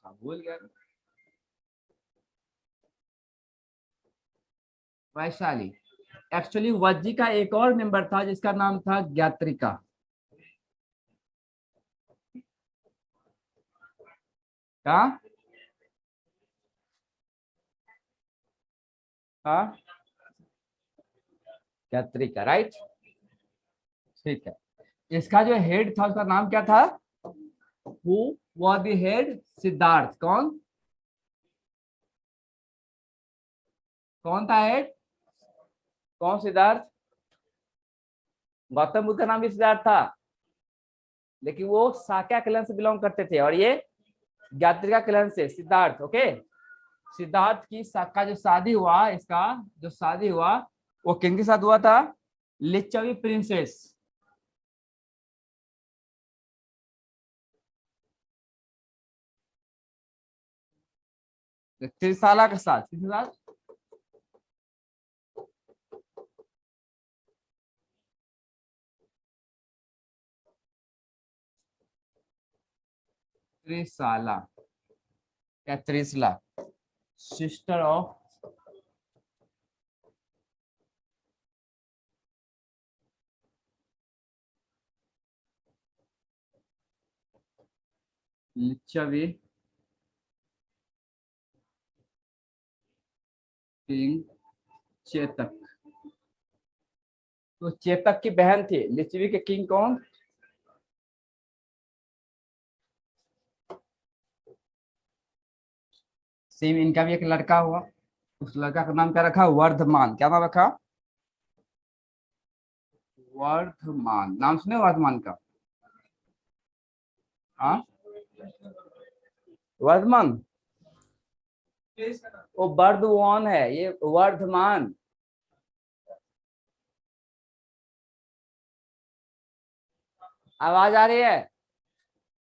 भूल गया। वैशाली। एक्चुअली वज्जी का एक और मेंबर था जिसका नाम था ज्ञात्रिका। क्या? हाँ, ज्ञात्रिका, राइट। ठीक है। इसका जो हेड था उसका नाम क्या था? Who was the head? Siddharth. कौन? कौन था हेड? कौन सिद्धार्थ? गौतम बुद्ध का नाम भी सिद्धार्थ था, लेकिन वो साक्या क्लन से बिलोंग करते थे, और ये ज्ञात्रिका क्लन से। सिद्धार्थ, ओके। सिद्धार्थ की का जो शादी हुआ, इसका जो शादी हुआ वो किन के साथ हुआ था? लिच्छवी प्रिंसेस। त्रिशाला के साथ। किसके साथ? त्रिशाला या Trishala, sister of Licchavi king Chetak. तो चेतक की बहन थी लिच्छवी के किंग कौन? सेम इनका भी एक लड़का हुआ, उस लड़का का नाम क्या रखा? वर्धमान। क्या नाम रखा? वर्धमान। नाम सुने वर्धमान का? हाँ, वर्धमान। वो वर्धमान है, ये वर्धमान। आवाज आ रही है?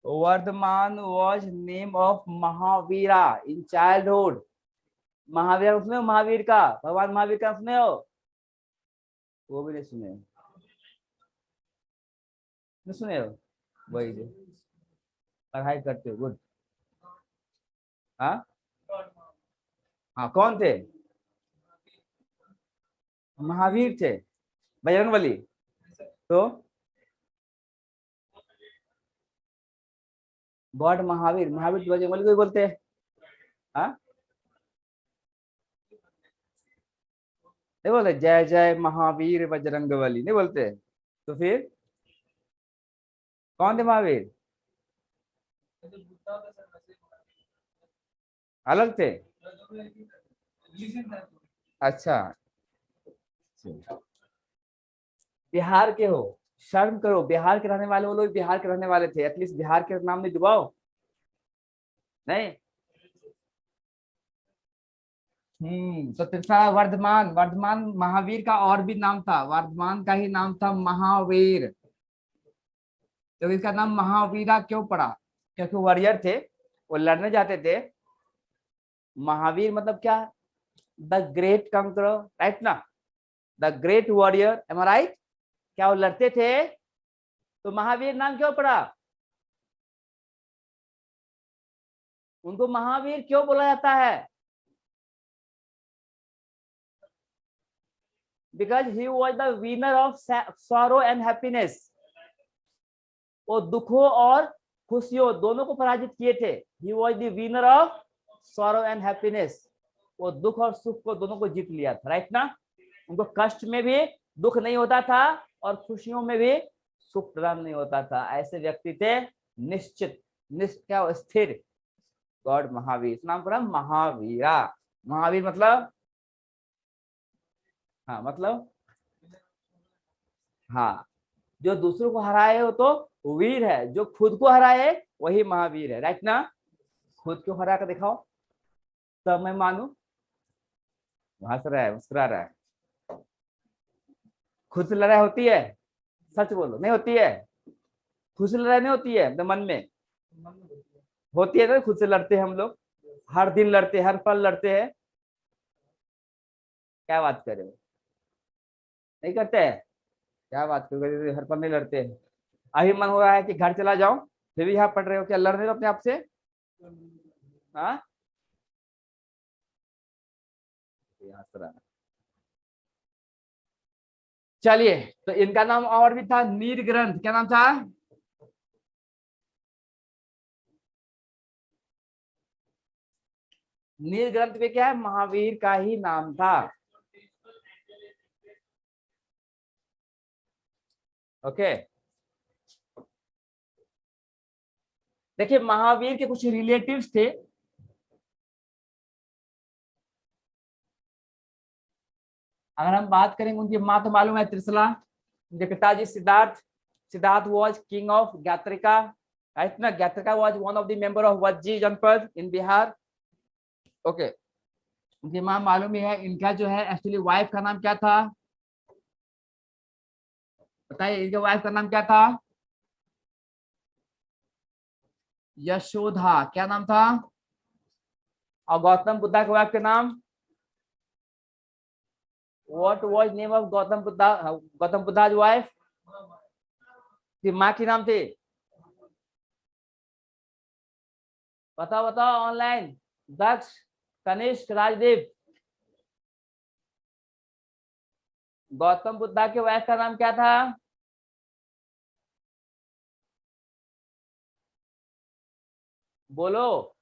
Vardhaman was name of Mahavira in childhood. Mahavir सुने हो? महावीर का, भगवान महावीर का सुने हो? वो भी नहीं सुने? नहीं सुने हो? वही जो पढ़ाई करते हो, गुड। हाँ हाँ, कौन थे? महावीर थे, बजरंगबली। तो गॉड महावीर, महावीर तो बजरंगबली को ही बोलते हैं। हाँ, नहीं बोलते जय जय महावीर बजरंगबली? नहीं बोलते। तो फिर कौन थे महावीर? अलग थे? अच्छा। बिहार के हो? शर्म करो, बिहार के रहने वाले वो लोग बिहार के रहने वाले थे, एटलीस्ट बिहार के नाम में डुबाओ। नहीं। तो तीसरा वर्धमान। वर्धमान महावीर का और भी नाम था, वर्धमान का ही नाम था महावीर। तो इसका नाम महावीरा क्यों पड़ा? क्योंकि वॉरियर थे, वो लड़ने जाते थे। महावीर मतलब क्या? द ग्रेट कंकरर, राइट ना? The great warrior, am I right? क्या वो लड़ते थे? तो महावीर नाम क्यों पड़ा? उनको महावीर क्यों बोला जाता है? Because he was the winner of sorrow and happiness. वो दुखों और खुशियों दोनों को पराजित किए थे। He was the winner of sorrow and happiness. वो दुख और सुख को दोनों को जीत लिया था, राइट ना? उनको कष्ट में भी दुख नहीं होता था, और खुशियों में भी सुख प्रदान नहीं होता था। ऐसे व्यक्ति थे निश्चित, क्या स्थिर। गॉड महावीर, नाम पड़ा महावीरा। महावीर मतलब, हाँ मतलब, हाँ, जो दूसरों को हराए हो तो वीर है, जो खुद को हराए वही महावीर है, राइट ना? खुद को हरा कर दिखाओ तब मैं मानू। हंस रहा है, मुस्कुरा रहा है। खुद से लड़ाई होती है? सच बोलो, नहीं होती है? खुद से लड़ाई नहीं होती है तो मन में होती है ना? खुद से लड़ते हैं हम लोग, हर दिन लड़ते हैं, हर पल लड़ते हैं। क्या बात कर रहे हो? नहीं करते हैं? क्या बात कर रहे हो? हर पल नहीं लड़ते हैं? अभी मन हो रहा है कि घर चला जाऊं, फिर भी यहाँ पढ़ रहे हो? क्या लड़ रहे हो अपने आप से? हाँ, चलिए, तो इनका नाम और भी था नीर ग्रंथ। क्या नाम था? नील ग्रंथ पे क्या है, महावीर का ही नाम था। ओके, देखिए महावीर के कुछ रिलेटिव्स थे। अगर हम बात करेंगे, उनकी माँ तो मालूम है, त्रिशला। उनके पिताजी Siddhartha, Siddhartha was king of Jnatrika, right ना? Jnatrika was one of the member of Vajji Janapada in Bihar. Okay, उनकी माँ मालूम ही है। इनका जो है एक्चुअली वाइफ का नाम क्या था, बताइए, इनके वाइफ का नाम क्या था? यशोधा। क्या नाम था? और गौतम बुद्धा के वाइफ के नाम? What was name of Gautam Buddha, Gautam Buddha wife की माँ की नाम थे? बताओ बताओ ऑनलाइन। दक्ष, कनिष्क, राजदीप। गौतम बुद्धा के वाइफ का नाम क्या था? बोलो,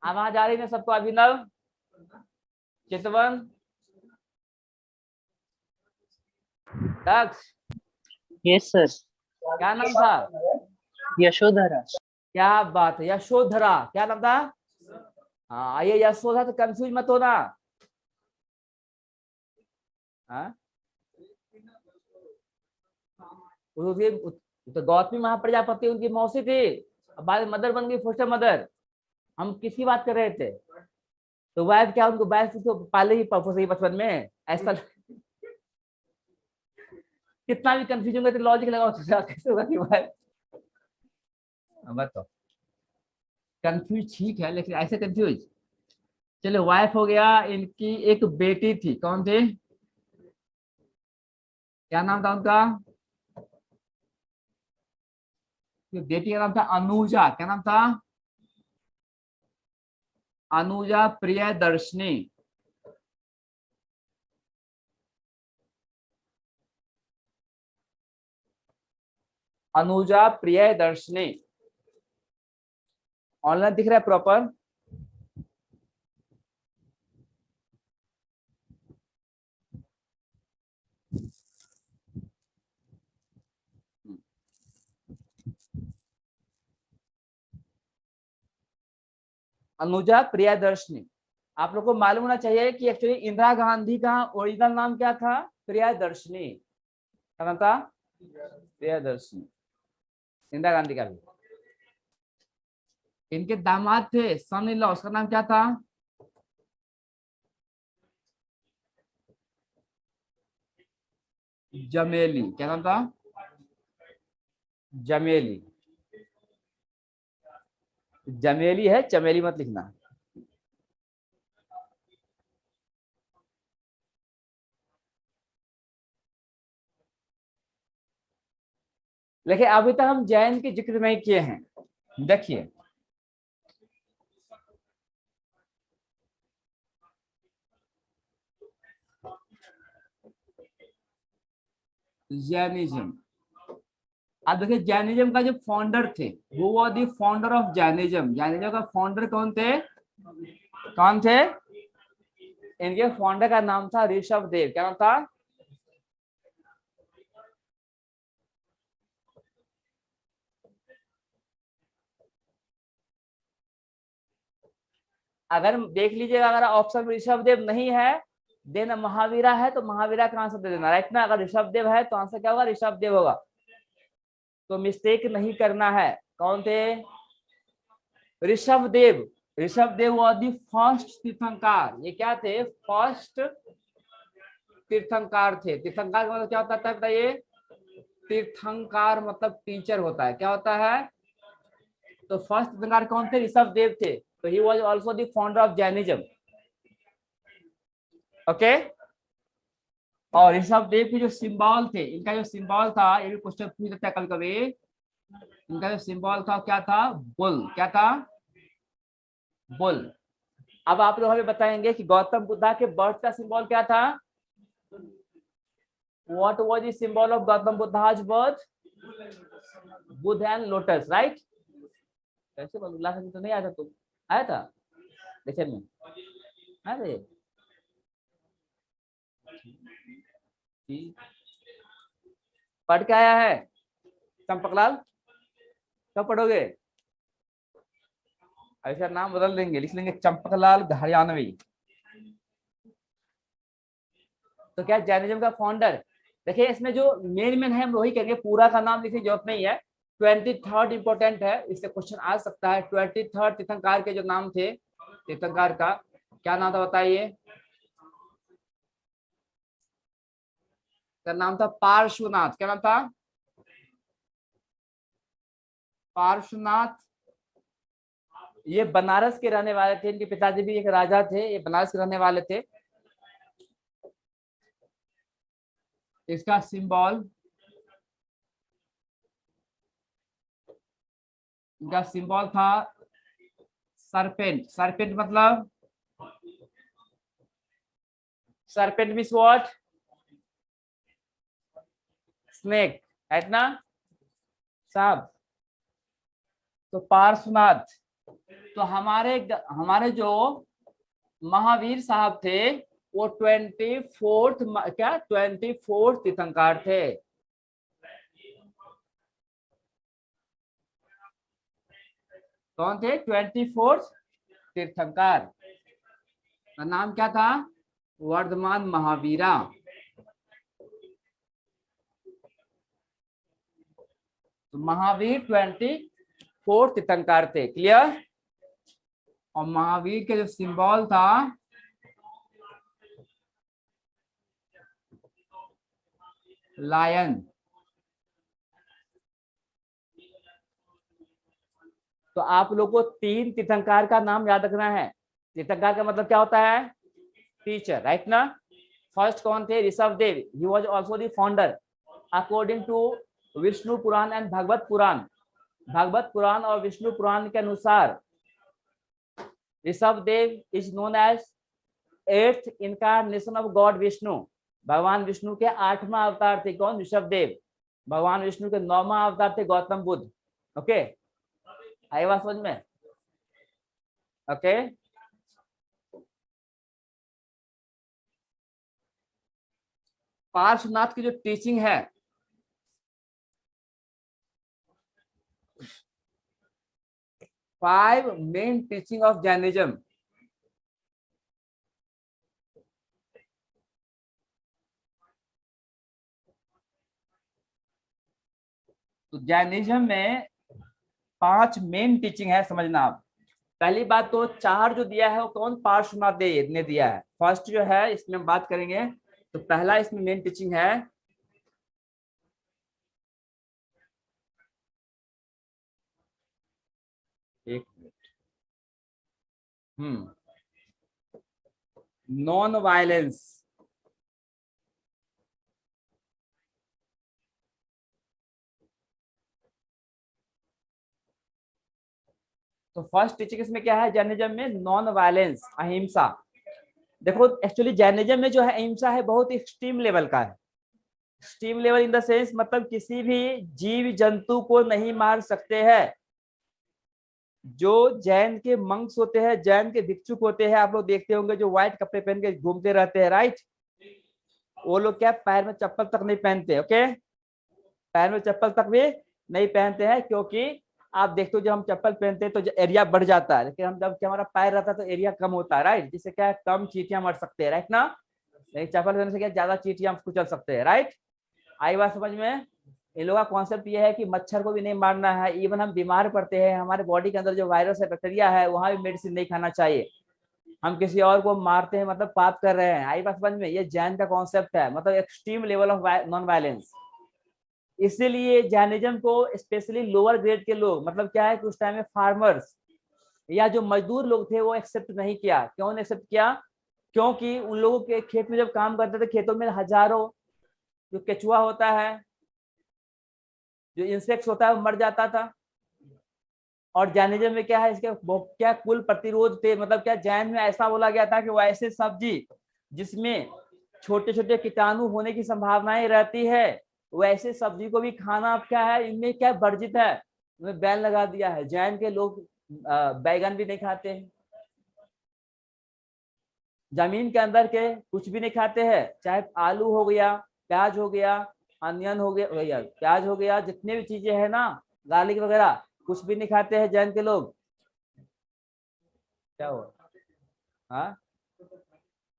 आवाज आ रही है सबको? अभिनव, चितवन, दक्ष। Yes sir. क्या नाम था? यशोधरा। क्या बात है, यशोधरा। क्या नाम था? हाँ, ये यशोधरा तो कंफ्यूज मत होना। हाँ, उसकी तो गौतमी महाप्रजापति उनकी मौसी थी, अब बाद में मदर बन गई, फोस्टर मदर। हम किसकी बात कर रहे थे? तो वाइफ क्या, उनको वाइफ तो पाले ही सही बचपन में ऐसा। कितना भी कंफ्यूजन होगा तो लॉजिक लगाओ तो कैसे होगा कि वाइफ। बताओ, कंफ्यूज ठीक है, लेकिन ऐसे कंफ्यूज। चलो, वाइफ हो गया। इनकी एक बेटी थी, कौन थे? क्या नाम था उनका? बेटी का नाम था अनुजा। क्या नाम था? अनुजा प्रियदर्शनी। अनुजा प्रियदर्शनी। ऑनलाइन दिख रहा है प्रॉपर? अनुजा प्रियदर्शनी। आप लोग को मालूम होना चाहिए कि एक्चुअली इंदिरा गांधी का ओरिजिनल नाम क्या था? प्रियदर्शनी। क्या नाम था? प्रियदर्शनी, इंदिरा गांधी का भी। इनके दामाद थे, सन इन लॉ, उसका नाम क्या था? जमेली। क्या नाम था? जमेली। जमेली है, चमेली मत लिखना। लेकिन अभी तक हम जैन के जिक्र नहीं किए हैं। देखिए, जैनिज्म। अब देखिए, जैनिज्म का जो फाउंडर थे, वो was the founder of Jainism. Jainism का फाउंडर कौन थे? कौन थे? इनके फाउंडर का नाम था ऋषभ देव। क्या नाम था? अगर देख लीजिएगा, अगर ऑप्शन में ऋषभ देव नहीं है, देन महावीरा है, तो महावीरा का आंसर दे देना, राइट ना? अगर ऋषभ देव है तो आंसर क्या होगा? ऋषभ देव होगा। तो मिस्टेक नहीं करना है। कौन थे? ऋषभ देव। Rishabh Dev was the first तीर्थंकार। ये क्या थे? फर्स्ट तीर्थंकार थे। तीर्थंकार का मतलब क्या होता है बताइए? तीर्थंकार मतलब टीचर होता है। क्या होता है? तो फर्स्ट तीर्थंकार कौन थे? ऋषभ देव थे। तो he was also the founder of Jainism. Okay, और ऋषभ देव के जो सिंबल थे, इनका जो सिंबल था, ये भी क्वेश्चन पूछ सकता है कल कभी। इनका जो सिंबल था क्या था? बुल। क्या था? बुल। अब आप लोग हमें बताएंगे कि गौतम बुद्धा के बर्थ का सिंबल क्या था? What was the symbol of Gautam Buddha's birth? बुद्ध एंड लोटस, राइट? कैसे बोलूं, लास्ट में तो नहीं आया था तुम? आया था लेक्चर में? अरे पढ़ के आया है चंपकलाल? कब पढ़ोगे? ऐसा नाम बदल देंगे, लिख लेंगे चंपकलाल हरियाणवी। तो क्या जैनिज्म का फाउंडर? देखिए इसमें जो मेन मेन है हम वही करेंगे, पूरा का नाम लिखने की जरूरत नहीं है। 23rd इंपॉर्टेंट है, इससे क्वेश्चन आ सकता है। 23rd तीर्थंकर के जो नाम थे, तीर्थंकर का क्या नाम था बताइए? का नाम था पार्श्वनाथ। क्या नाम था? पार्श्वनाथ। ये बनारस के रहने वाले थे, इनके पिताजी भी एक राजा थे, ये बनारस के रहने वाले थे। इसका सिंबल, इनका सिंबल था सरपेंट। सरपेंट मतलब, सरपेंट मीन्स व्हाट? स्नेक, है ना? सांप। तो पार्श्वनाथ। तो हमारे जो महावीर साहब थे वो 24th क्या 24th तीर्थंकर थे। कौन थे 24th तीर्थंकर? का नाम क्या था? वर्धमान महावीरा। तो महावीर 24th तीर्थंकर थे। क्लियर? और महावीर के जो सिंबल था लायन। तो आप लोग को 3 तीर्थंकर का नाम याद रखना है। तीर्थंकर का मतलब क्या होता है? टीचर, राइट ना? फर्स्ट कौन थे? Rishabh Dev, he was also the founder according to Vishnu Purana and Bhagavata Purana. Bhagavata Purana और विष्णु पुराण के अनुसार Rishabh Dev is known as 8th incarnation of god Vishnu. भगवान विष्णु के 8वां अवतार थे कौन? ऋषभ देव। भगवान विष्णु के 9वां अवतार थे गौतम बुद्ध। ओके, आई बात समझ में? ओके, पार्श्वनाथ की जो टीचिंग है, five main teaching of Jainism. तो जैनिज्म में 5 मेन टीचिंग है, समझना आप। पहली बात तो 4 जो दिया है वो कौन? पार्श्वनाथ ने दिया है। फर्स्ट जो है इसमें हम बात करेंगे, तो पहला इसमें मेन टीचिंग है एक नॉन वायलेंस। तो फर्स्ट टीचिंग इसमें क्या है जैनिज्म में? नॉन वायलेंस, अहिंसा। देखो एक्चुअली जैनिज्म में जो है अहिंसा है बहुत एक्सट्रीम लेवल का है। Extreme level in the sense मतलब किसी भी जीव जंतु को नहीं मार सकते हैं। जो जैन के मंक्स होते हैं, जैन के भिक्षुक होते हैं, आप लोग देखते होंगे जो व्हाइट कपड़े पहन के घूमते रहते हैं, राइट? वो लोग क्या पैर में चप्पल तक नहीं पहनते। ओके, पैर में चप्पल तक भी नहीं पहनते हैं, क्योंकि आप देखते हो जब हम चप्पल पहनते हैं तो एरिया बढ़ जाता है, लेकिन हम जब हमारा पैर रहता है तो एरिया कम होता है, राइट? जिससे क्या कम चींटियां मर सकते हैं, राइट ना? लेकिन चप्पल पहनने से क्या ज्यादा चींटियां हम कुचल सकते हैं, राइट? आई बात समझ में? इन लोगों का कॉन्सेप्ट ये है कि मच्छर को भी नहीं मारना है। इवन हम बीमार पड़ते हैं, हमारे बॉडी के अंदर जो वायरस है, बैक्टीरिया है, वहां भी मेडिसिन नहीं खाना चाहिए। हम किसी और को मारते हैं मतलब पाप कर रहे हैं। आई बात समझ में? ये जैन का कॉन्सेप्ट है, मतलब extreme level of non violence. इसीलिए जैनिज्म को स्पेशली लोअर ग्रेड के लोग, मतलब क्या है कि उस टाइम में फार्मर्स या जो मजदूर लोग थे वो एक्सेप्ट नहीं किया। क्यों नहीं एक्सेप्ट किया? क्योंकि उन लोगों के खेत में जब काम करते थे, खेतों में हजारों जो केचुआ होता है, जो इंसेक्ट्स होता है वो मर जाता था। और जैनिज्म में क्या है, इसके क्या कुल प्रतिरोध थे, मतलब क्या जैन में ऐसा बोला गया था कि वो ऐसे सब्जी जिसमें छोटे छोटे कीटाणु होने की संभावनाएं रहती है, वैसे सब्जी को भी खाना अब क्या है, इनमें क्या वर्जित है, उन्हें बैन लगा दिया है। जैन के लोग बैगन भी नहीं खाते हैं, जमीन के अंदर के कुछ भी नहीं खाते हैं, चाहे आलू हो गया, प्याज हो गया, अनियन हो गया, भैया प्याज हो गया, जितने भी चीजें हैं ना, गार्लिक वगैरह, कुछ भी नहीं खाते हैं जैन के लोग। क्या हुआ? हाँ,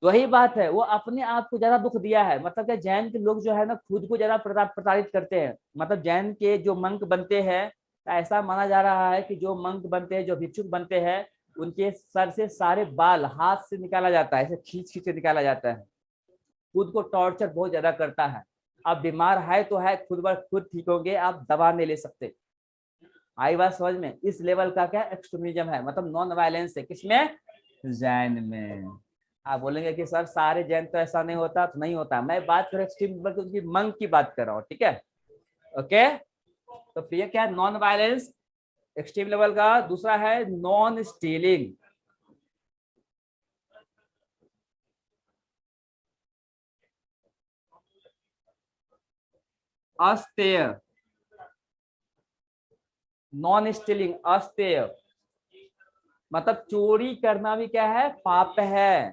वही बात है, वो अपने आप को ज्यादा दुख दिया है। मतलब क्या, जैन के लोग जो है ना, खुद को ज्यादा प्रताड़ित करते हैं। मतलब जैन के जो मंक बनते हैं, ऐसा माना जा रहा है कि जो मंक बनते हैं, जो भिक्षुक बनते हैं, उनके सर से सारे बाल हाथ से निकाला जाता है, ऐसे खींच खींच के निकाला जाता है। खुद को टॉर्चर बहुत ज्यादा करता है। आप बीमार है तो है, खुद ब खुद ठीक होंगे, आप दवा नहीं ले सकते। आई बात समझ में? इस लेवल का क्या एक्सट्रीमिज्म है, मतलब नॉन वायलेंस है। किसमें? जैन में। आप बोलेंगे कि सर सारे जैन तो ऐसा नहीं होता, तो नहीं होता। मैं बात कर एक्सट्रीम उनकी मंक की बात कर रहा हूँ, ठीक है? ओके, तो फिर क्या है? नॉन वायलेंस एक्सट्रीम लेवल का। दूसरा है नॉन स्टीलिंग। अस्तेय, नॉन स्टीलिंग अस्तेय, मतलब चोरी करना भी क्या है? पाप है।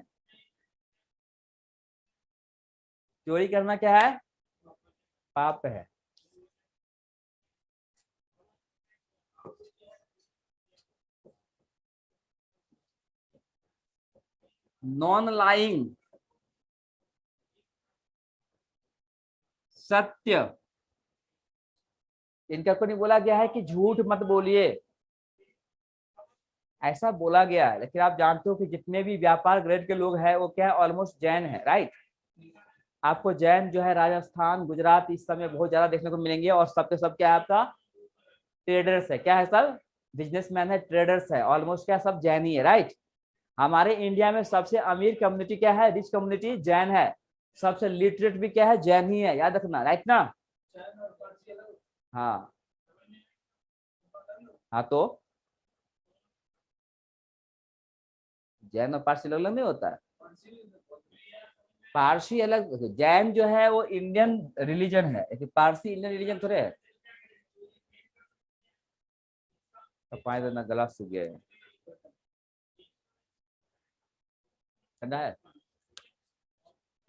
चोरी करना क्या है? पाप है। नॉन लाइंग, सत्य। इनका को नहीं बोला गया है कि झूठ मत बोलिए, ऐसा बोला गया है। लेकिन आप जानते हो कि जितने भी व्यापार ग्रेड के लोग हैं, वो क्या है? ऑलमोस्ट जैन है, राइट? आपको जैन जो है राजस्थान, गुजरात, इस समय बहुत ज्यादा देखने को मिलेंगे। और सबके सब क्या है? आपका ट्रेडर्स है। क्या है? सब बिजनेसमैन है, ट्रेडर्स है, ऑलमोस्ट क्या सब जैन ही है, राइट? हमारे इंडिया में सबसे अमीर कम्युनिटी क्या है? रिच कम्युनिटी जैन है। सबसे लिटरेट भी क्या है? जैन ही है, याद रखना, राइट ना? हाँ। हाँ, तो जैन और पारसी अलग अलग नहीं होता है। पारसी अलग, जैन जो है वो इंडियन रिलीजन है, लेकिन पारसी इंडियन रिलीजन थोड़े है। तो पाए देना, गला सूख गया है, ठंडा है।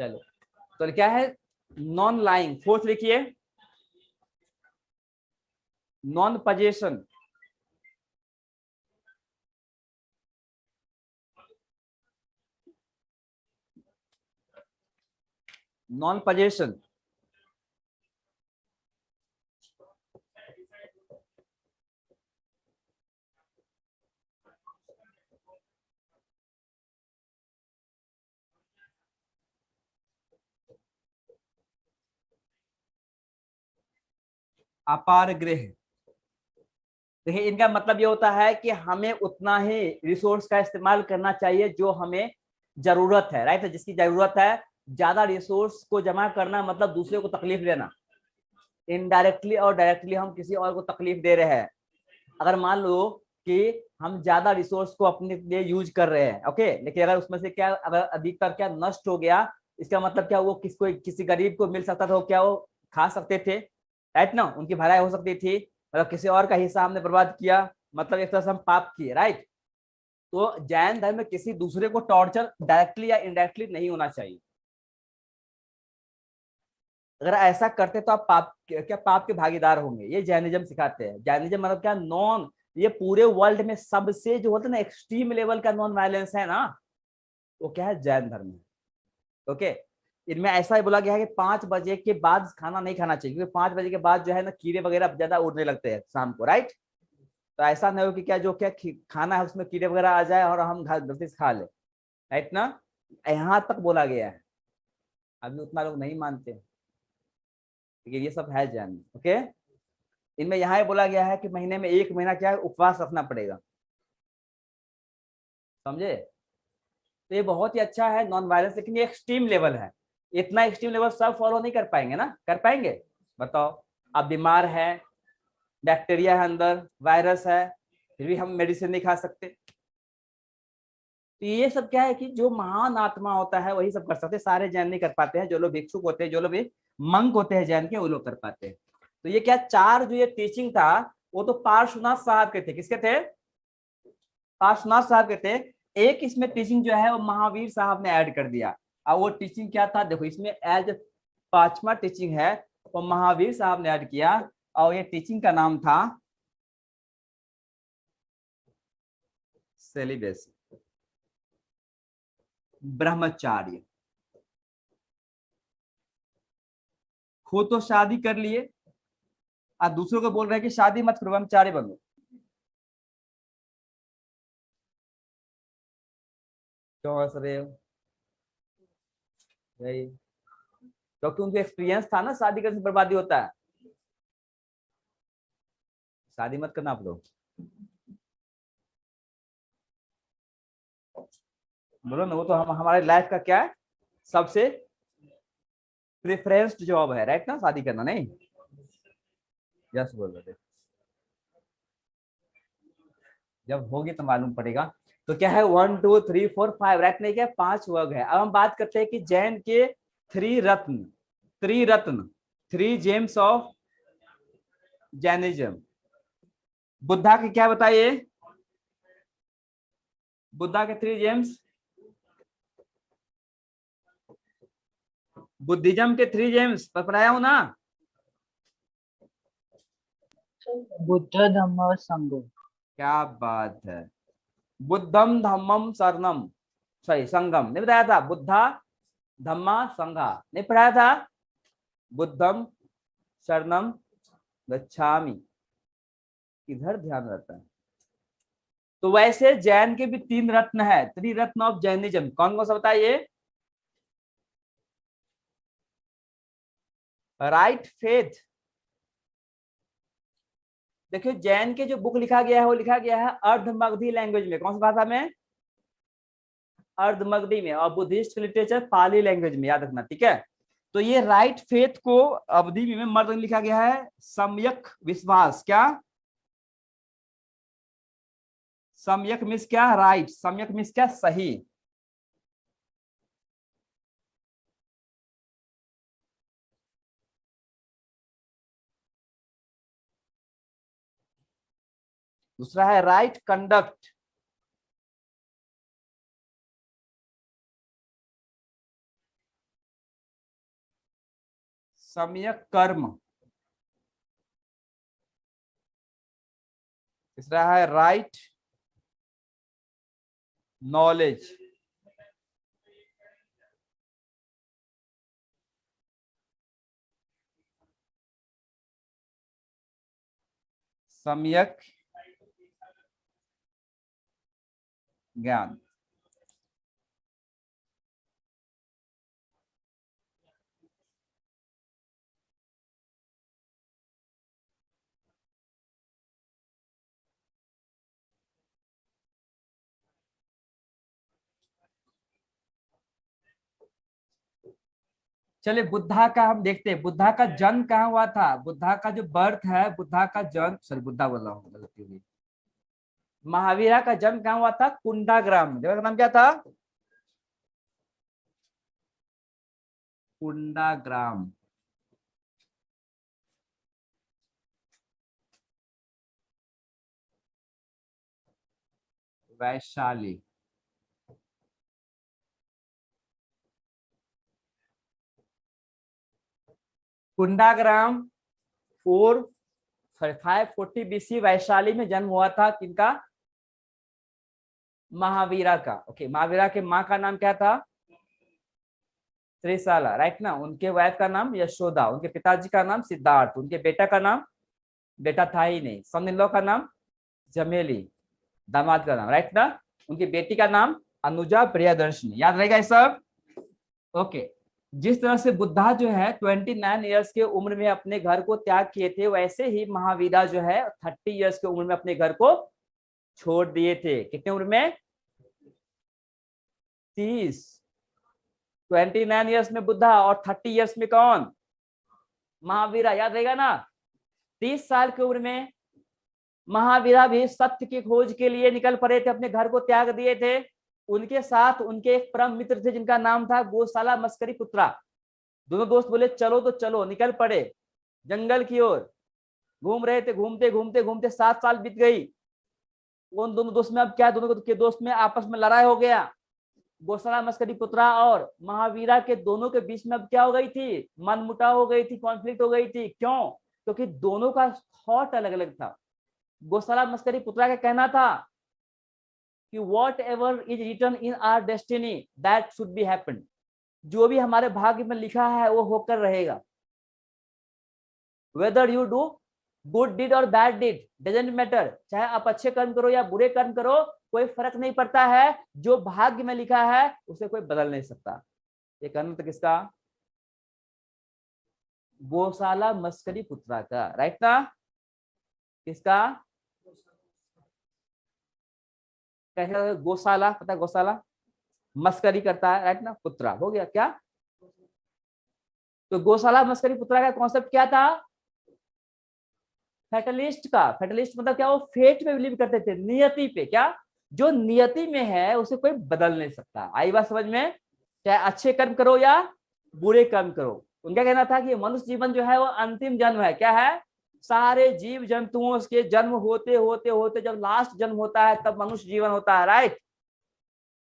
चलो, तो क्या है? Non lying. फोर्थ लिखिए, नॉन पजेशन। नॉन पजेशन, अपार गृह। देखिए, इनका मतलब ये होता है कि हमें उतना ही रिसोर्स का इस्तेमाल करना चाहिए जो हमें जरूरत है, राइट? जिसकी जरूरत है। ज्यादा रिसोर्स को जमा करना मतलब दूसरे को तकलीफ देना। इनडायरेक्टली और डायरेक्टली हम किसी और को तकलीफ दे रहे हैं। अगर मान लो कि हम ज्यादा रिसोर्स को अपने लिए यूज कर रहे हैं, ओके, लेकिन अगर उसमें से क्या, अगर अधिकतर क्या नष्ट हो गया, इसका मतलब क्या, वो किसको, किसी गरीब को मिल सकता था, क्या वो खा सकते थे, राइट ना? उनकी भलाई हो सकती थी। मतलब किसी और का हिस्सा हमने बर्बाद किया, मतलब एक तरह से हम पाप किए, राइट? तो जैन धर्म में किसी दूसरे को टॉर्चर डायरेक्टली या इनडायरेक्टली नहीं होना चाहिए। अगर ऐसा करते तो आप पाप, क्या पाप के भागीदार होंगे। ये जैनिज्म सिखाते हैं। जैनिज्म मतलब क्या? नॉन, ये पूरे वर्ल्ड में सबसे जो होता है ना एक्सट्रीम लेवल का नॉन वायलेंस है ना, वो क्या है? जैन धर्म है। ओके, इनमें ऐसा ही बोला गया है कि 5 बजे के बाद खाना नहीं खाना चाहिए, क्योंकि 5 बजे के बाद जो है ना कीड़े वगैरह ज्यादा उड़ने लगते हैं शाम को, राइट? तो ऐसा नहीं हो कि क्या जो क्या खाना है उसमें कीड़े वगैरह आ जाए और हम गलती से खा ले, राइट ना? यहाँ तक बोला गया है। अभी उतना लोग नहीं मानते, लेकिन ये सब है जैन। ओके, इनमें यहाँ बोला गया है कि महीने में 1 महीना क्या है? उपवास रखना पड़ेगा, समझे? तो ये बहुत ही अच्छा है नॉन वायलेंस, लेकिन ये एक्सट्रीम लेवल है। इतना एक्सट्रीम लेवल सब फॉलो नहीं कर पाएंगे ना, कर पाएंगे? बताओ। आप बीमार है, बैक्टीरिया है अंदर, वायरस है, फिर भी हम मेडिसिन नहीं खा सकते। तो ये सब क्या है कि जो महान आत्मा होता है वही सब कर सकते हैं, सारे जैन नहीं कर पाते हैं। जो लोग भिक्षुक होते हैं, जो लोग भी मंक होते हैं जैन के, वो लोग कर पाते हैं। तो ये क्या चार जो ये टीचिंग था वो तो पार्श्वनाथ साहब के थे। किसके थे? पार्श्वनाथ साहब के थे। एक इसमें टीचिंग जो है वो महावीर साहब ने ऐड कर दिया। और वो टीचिंग क्या था देखो, इसमें एज पांचवा टीचिंग है वो महावीर साहब ने ऐड किया, और ये टीचिंग का नाम था सेलिबेसी, ब्रह्मचार्य। खुद तो शादी कर लिए और दूसरों को बोल रहे हैं कि शादी मत करो, ब्रह्मचारी बनो। क्यों हंस रहे हो? यही क्योंकि उनको एक्सपीरियंस था ना, शादी करने से बर्बादी होता है। शादी मत करना आप लोग, बोलो ना। वो तो हम हमारे लाइफ का क्या है, सबसे प्रेफरेंस्ड जॉब है, राइट ना, शादी करना। नहीं यस बोल रहे थे, जब होगी तो मालूम पड़ेगा। तो क्या है, 1 2 3 4 5, राइट नहीं, क्या 5 वर्ग है। अब हम बात करते हैं कि जैन के 3 रत्न, त्रिरत्न, 3 जेम्स ऑफ जैनिज्म। बुद्धा के क्या बताइए, बुद्धा के 3 जेम्स, बुद्धिज्म के 3 जेम्स पर पढ़ाया हूं ना। बुद्ध धम्म और संघ। क्या बात है, बुद्धम धम्मम शरणम, सही, संगम नहीं बताया था, बुद्धा धम्मा संघा नहीं पढ़ाया था, बुद्धम शरणम गच्छामि, इधर ध्यान रहता है। तो वैसे जैन के भी 3 रत्न है, त्रिरत्न ऑफ जैनिज्म। कौन कौन सा बताइए? Right faith. देखिए जैन के जो बुक लिखा गया है वो लिखा गया है अर्धमगधी लैंग्वेज में। कौन सी भाषा में? अर्धमगधी में। और बुद्धिस्ट लिटरेचर पाली लैंग्वेज में, याद रखना, ठीक है। तो ये राइट फेथ को अवधि में मर्द में लिखा गया है सम्यक विश्वास। क्या सम्यक मीन्स क्या? राइट। सम्यक मीन्स क्या? सही। दूसरा है राइट कंडक्ट, सम्यक कर्म। तीसरा है राइट नॉलेज। सम्यक ज्ञान। चलिए बुद्धा का हम देखते हैं, बुद्धा का जन्म कहाँ हुआ था। बुद्धा का जो बर्थ है, बुद्धा का जन्म, सॉरी बुद्धा बोल रहा हूँ, गलती हुई। महावीरा का जन्म कहाँ हुआ था? कुंडाग्राम में। जगह का नाम क्या था? कुंडाग्राम। वैशाली। कुंडाग्राम 540 BC वैशाली में जन्म हुआ था। किनका? महावीरा का। ओके, महावीरा के माँ का नाम क्या था? त्रिशाला, राइट ना। उनके वाइफ का नाम यशोदा, उनके पिताजी का नाम सिद्धार्थ, उनके बेटा का नाम, बेटा था ही नहीं, सन इन लॉ का नाम जमेली, दामाद का नाम, राइट ना। उनकी बेटी का नाम अनुजा प्रियदर्शनी। याद रहेगा ये सब? ओके। जिस तरह से बुद्धा जो है 29 ईयर्स के उम्र में अपने घर को त्याग किए थे, वैसे ही महावीरा जो है 30 ईयर्स की उम्र में अपने घर को छोड़ दिए थे। कितने उम्र में? 30। 29 ईयर्स में बुद्धा और 30 ईयर्स में कौन? महावीरा। याद रहेगा ना। 30 साल की उम्र में महावीरा भी सत्य की खोज के लिए निकल पड़े थे, अपने घर को त्याग दिए थे। उनके साथ उनके एक परम मित्र थे जिनका नाम था गोशाला मस्करी पुत्रा। दोनों दोस्त बोले चलो तो चलो, निकल पड़े जंगल की ओर। घूम रहे थे, घूमते घूमते घूमते 7 साल बीत गई। उन दोनों दोस्त में अब क्या, दोनों के दोस्त में आपस में लड़ाई हो गया। गोशाला मस्करी पुत्रा और महावीरा के दोनों के बीच में अब क्या हो गई थी, मनमुटाव हो गई थी, कॉन्फ्लिक्ट हो गई थी। क्यों? क्योंकि दोनों का थॉट अलग अलग था। गोशाला मस्करी पुत्रा का कहना था कि whatever is written in our destiny that should be happen. जो भी हमारे भाग्य में लिखा है वो होकर रहेगा। Whether you do good deed और बैड डीड डजंट मैटर, चाहे आप अच्छे कर्म करो या बुरे कर्म करो, कोई फर्क नहीं पड़ता है। जो भाग्य में लिखा है उसे कोई बदल नहीं सकता। ये कहना तो किसका? गोशाला मस्करी पुत्रा का, राइट ना? किसका? कैसा? गोशाला, पता है गोशाला मस्करी करता है, राइट ना? पुत्रा हो गया क्या? तो गोशाला मस्करी पुत्रा का कॉन्सेप्ट क्या था? फैटलिस्ट का। फैटलिस्ट मतलब क्या? वो फेट पे बिलीव करते थे, नियति पे। क्या? जो नियति में है उसे कोई बदल नहीं सकता। आई बात समझ में? चाहे अच्छे कर्म करो या बुरे कर्म करो। उनका कहना था कि मनुष्य जीवन जो है वो अंतिम जन्म है। क्या है? सारे जीव जंतुओं के जन्म होते होते होते जब लास्ट जन्म होता है तब मनुष्य जीवन होता है, राइट?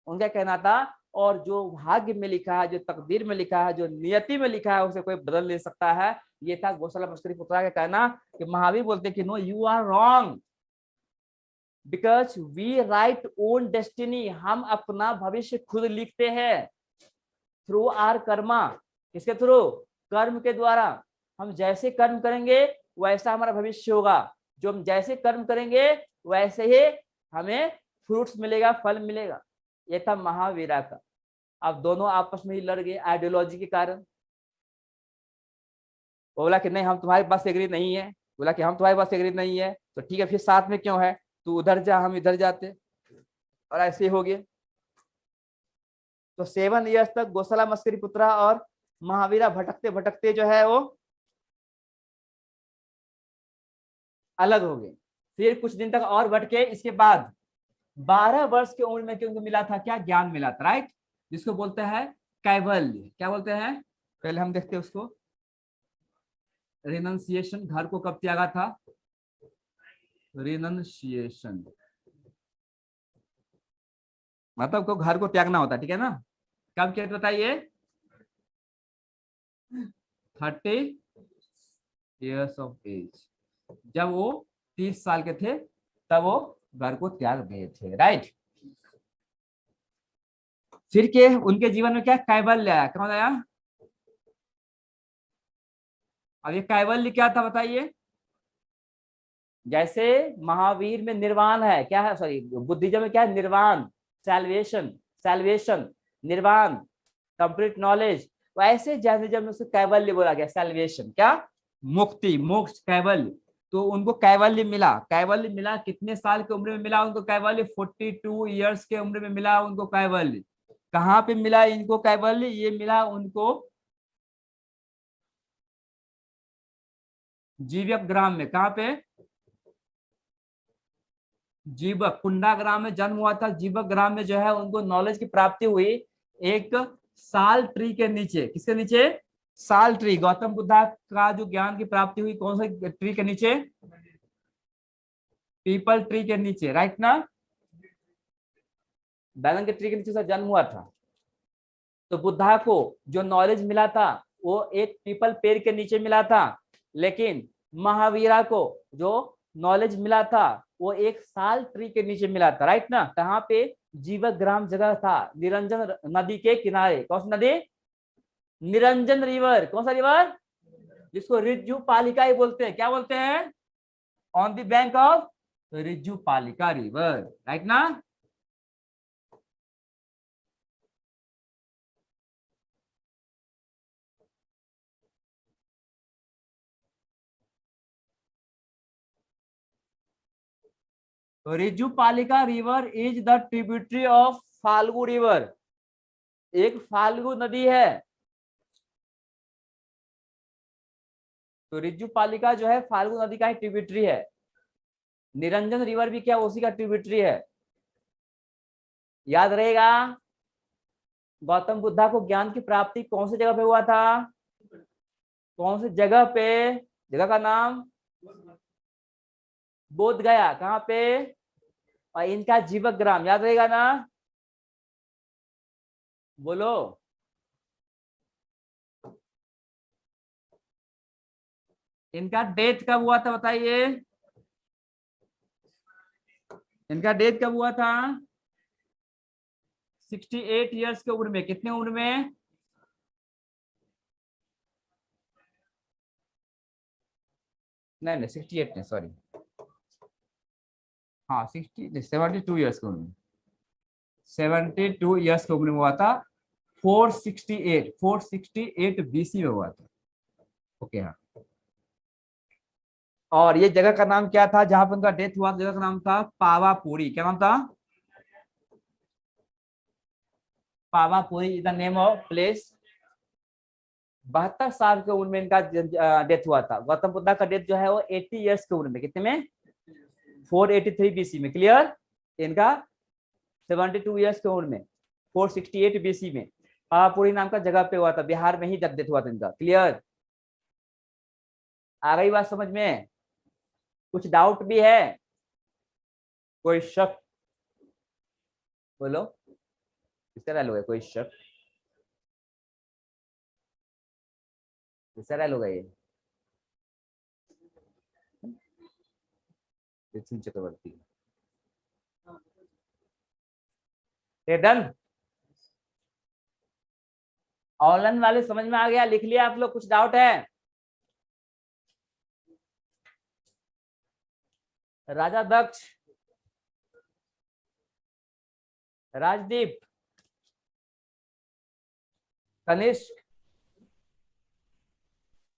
उनका कहना था। और जो भाग्य में लिखा है, जो तकदीर में लिखा है, जो नियति में लिखा है उसे कोई बदल नहीं सकता है। ये था गोशाला मस्करी पुत्रा का कहना। कि महावीर बोलते कि no, you are wrong, because we write own destiny. हम अपना भविष्य खुद लिखते हैं थ्रू आर कर्मा। किसके थ्रू? कर्म के द्वारा। हम जैसे कर्म करेंगे वैसा हमारा भविष्य होगा। जो हम जैसे कर्म करेंगे वैसे ही हमें फ्रूट्स मिलेगा, फल मिलेगा। ये था महावीरा का। अब दोनों आपस में ही लड़ गए आइडियोलॉजी के कारण। बोला कि नहीं हम तुम्हारे पास एग्री नहीं है, बोला कि हम तुम्हारे पास एग्री नहीं है, तो ठीक है फिर साथ में क्यों है, तू उधर जा हम इधर जाते, और ऐसे ही हो गए। तो 7 ईयर्स तक गोशाला मस्करी पुत्रा और महावीरा भटकते भटकते जो है वो अलग हो गए। फिर कुछ दिन तक और भटके। इसके बाद 12 वर्ष की उम्र में क्योंकि मिला था क्या? ज्ञान मिला था, राइट? जिसको बोलते हैं कैवल्य। क्या बोलते हैं? पहले हम देखते हैं उसको। रिनंसिएशन। घर को कब त्यागा था? रिनंसिएशन मतलब को घर को त्यागना होता, ठीक है ना? कब किया बताइए? 30 years ऑफ एज। जब वो 30 साल के थे तब वो घर को त्याग गए थे, राइट? फिर के उनके जीवन में क्या कैवल्य आया? कौन आया? अब ये कैवल्य क्या था बताइए? जैसे महावीर में निर्वाण है, क्या है? सॉरी, बुद्धिज्म में क्या है? निर्वाण, सैल्वेशन। सैल्वेशन, निर्वाण, कंप्लीट नॉलेज। वैसे जैनिज्म में उसको कैवल्य बोला गया। सैल्वेशन क्या? मुक्ति, मोक्ष, कैवल्य। तो उनको कैवल्य मिला। कैवल्य मिला कितने साल की उम्र में मिला उनको कैवल्य? 42 ईयर्स के उम्र में मिला उनको कैवल्य। कहाँ पे मिला इनको कैवल्य? ये मिला उनको जीवक ग्राम में। कहाँ पे? जीवक कुंडा ग्राम में जन्म हुआ था। जीवक ग्राम में जो है उनको नॉलेज की प्राप्ति हुई एक साल ट्री के नीचे। किसके नीचे? साल ट्री। गौतम बुद्धा का जो ज्ञान की प्राप्ति हुई कौन से ट्री के नीचे? पीपल ट्री के नीचे, राइट ना? बैलन के ट्री के नीचे जन्म हुआ था। तो बुद्धा को जो नॉलेज मिला था वो एक पीपल पेड़ के नीचे मिला था, लेकिन महावीरा को जो नॉलेज मिला था वो एक साल ट्री के नीचे मिला था, राइट ना? कहाँ पे? जीवक ग्राम जगह था, निरंजन नदी के किनारे। कौन सी नदी? निरंजन रिवर। कौन सा रिवर? जिसको रिज्जू पालिका ही बोलते हैं। क्या बोलते हैं? On the bank of Rijju पालिका रिवर, राइट ना? रिज्जू पालिका river is the tributary of Falgu river. एक फाल्गु नदी है। तो रिज्जू पालिका जो है फाल्गु नदी का ही ट्रिब्यूटरी है। निरंजन रिवर भी क्या उसी का ट्रिब्यूटरी है, याद रहेगा। गौतम बुद्धा को ज्ञान की प्राप्ति कौन सी जगह पे हुआ था, कौन सी जगह पे, जगह का नाम बोध गया, कहाँ पे, और इनका जीवक ग्राम याद रहेगा ना, बोलो। इनका डेथ कब हुआ था बताइए, इनका डेथ कब हुआ था, 68 ईयर्स की उम्र में, कितनी उम्र में, नहीं नहीं 68 नहीं, सॉरी, हाँ 72 ईयर्स की उम्र में, 72 ईयर्स की उम्र में हुआ था, 468 बीसी में हुआ था। ओके हाँ, और ये जगह का नाम क्या था जहां पर उनका डेथ हुआ, जगह का नाम था पावापुरी, क्या नाम था, Pawapuri is the name of place. 72 साल की उम्र में इनका डेथ हुआ था। गौतम बुद्धा का डेथ जो है वो 80 ईयर्स की उम्र में, कितने में, 483 बीसी में, क्लियर। इनका 72 ईयर्स की उम्र में 468 बीसी में पावापुरी नाम का जगह पे हुआ था, बिहार में ही जब डेथ हुआ था इनका, क्लियर। आ गई बात समझ में, कुछ डाउट भी है, कोई शक, बोलो, किसका डायल होगा, कोई शक, किसका डायल होगा ये चक्रवर्ती, डन। ऑनलाइन वाले समझ में आ गया, लिख लिया आप लोग, कुछ डाउट है, राजा दक्ष, राजदीप, कनिष्क,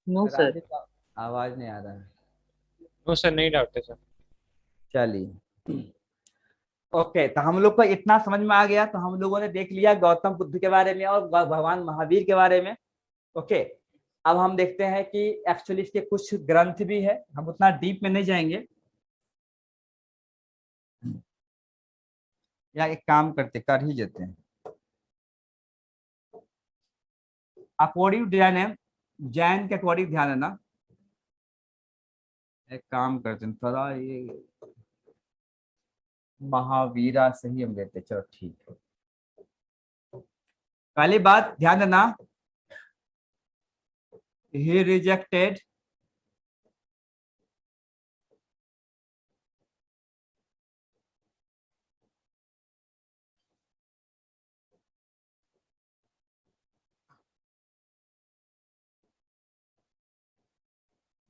नो सर। राजदीप का आवाज नहीं आ रहा है, नो सर, नहीं डाउट है सर। चलिए ओके, तो हम लोग को इतना समझ में आ गया, तो हम लोगों ने देख लिया गौतम बुद्ध के बारे में और भगवान महावीर के बारे में। ओके, अब हम देखते हैं कि एक्चुअली इसके कुछ ग्रंथ भी है, हम उतना डीप में नहीं जाएंगे, या एक काम करते कर ही देते हैं, अकॉर्डिंग ध्यान है, जैन के अकॉर्डिंग ध्यान है ना, एक काम करते हैं थोड़ा ये महावीरा से ही हम लेते, चलो ठीक है। पहली बात ध्यान देना, he rejected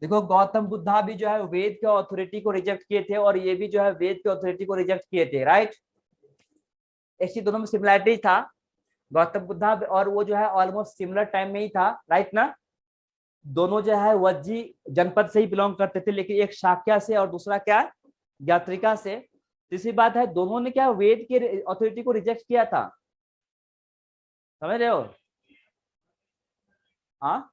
देखो गौतम बुद्धा भी जो है वेद के अथॉरिटी को रिजेक्ट किए थे, और ये भी जो है वेद के अथॉरिटी को रिजेक्ट किए थे, राइट। ऐसी दोनों में सिमिलरिटी था, गौतम बुद्धा और वो जो है ऑलमोस्ट सिमिलर टाइम में ही था, राइट ना। दोनों जो है वज्जी जनपद से ही बिलोंग करते थे, लेकिन एक शाक्या से और दूसरा क्या यात्रिका से। तीसरी बात है, दोनों ने क्या वेद के अथॉरिटी को रिजेक्ट किया था, समझ रहे हो, हाँ।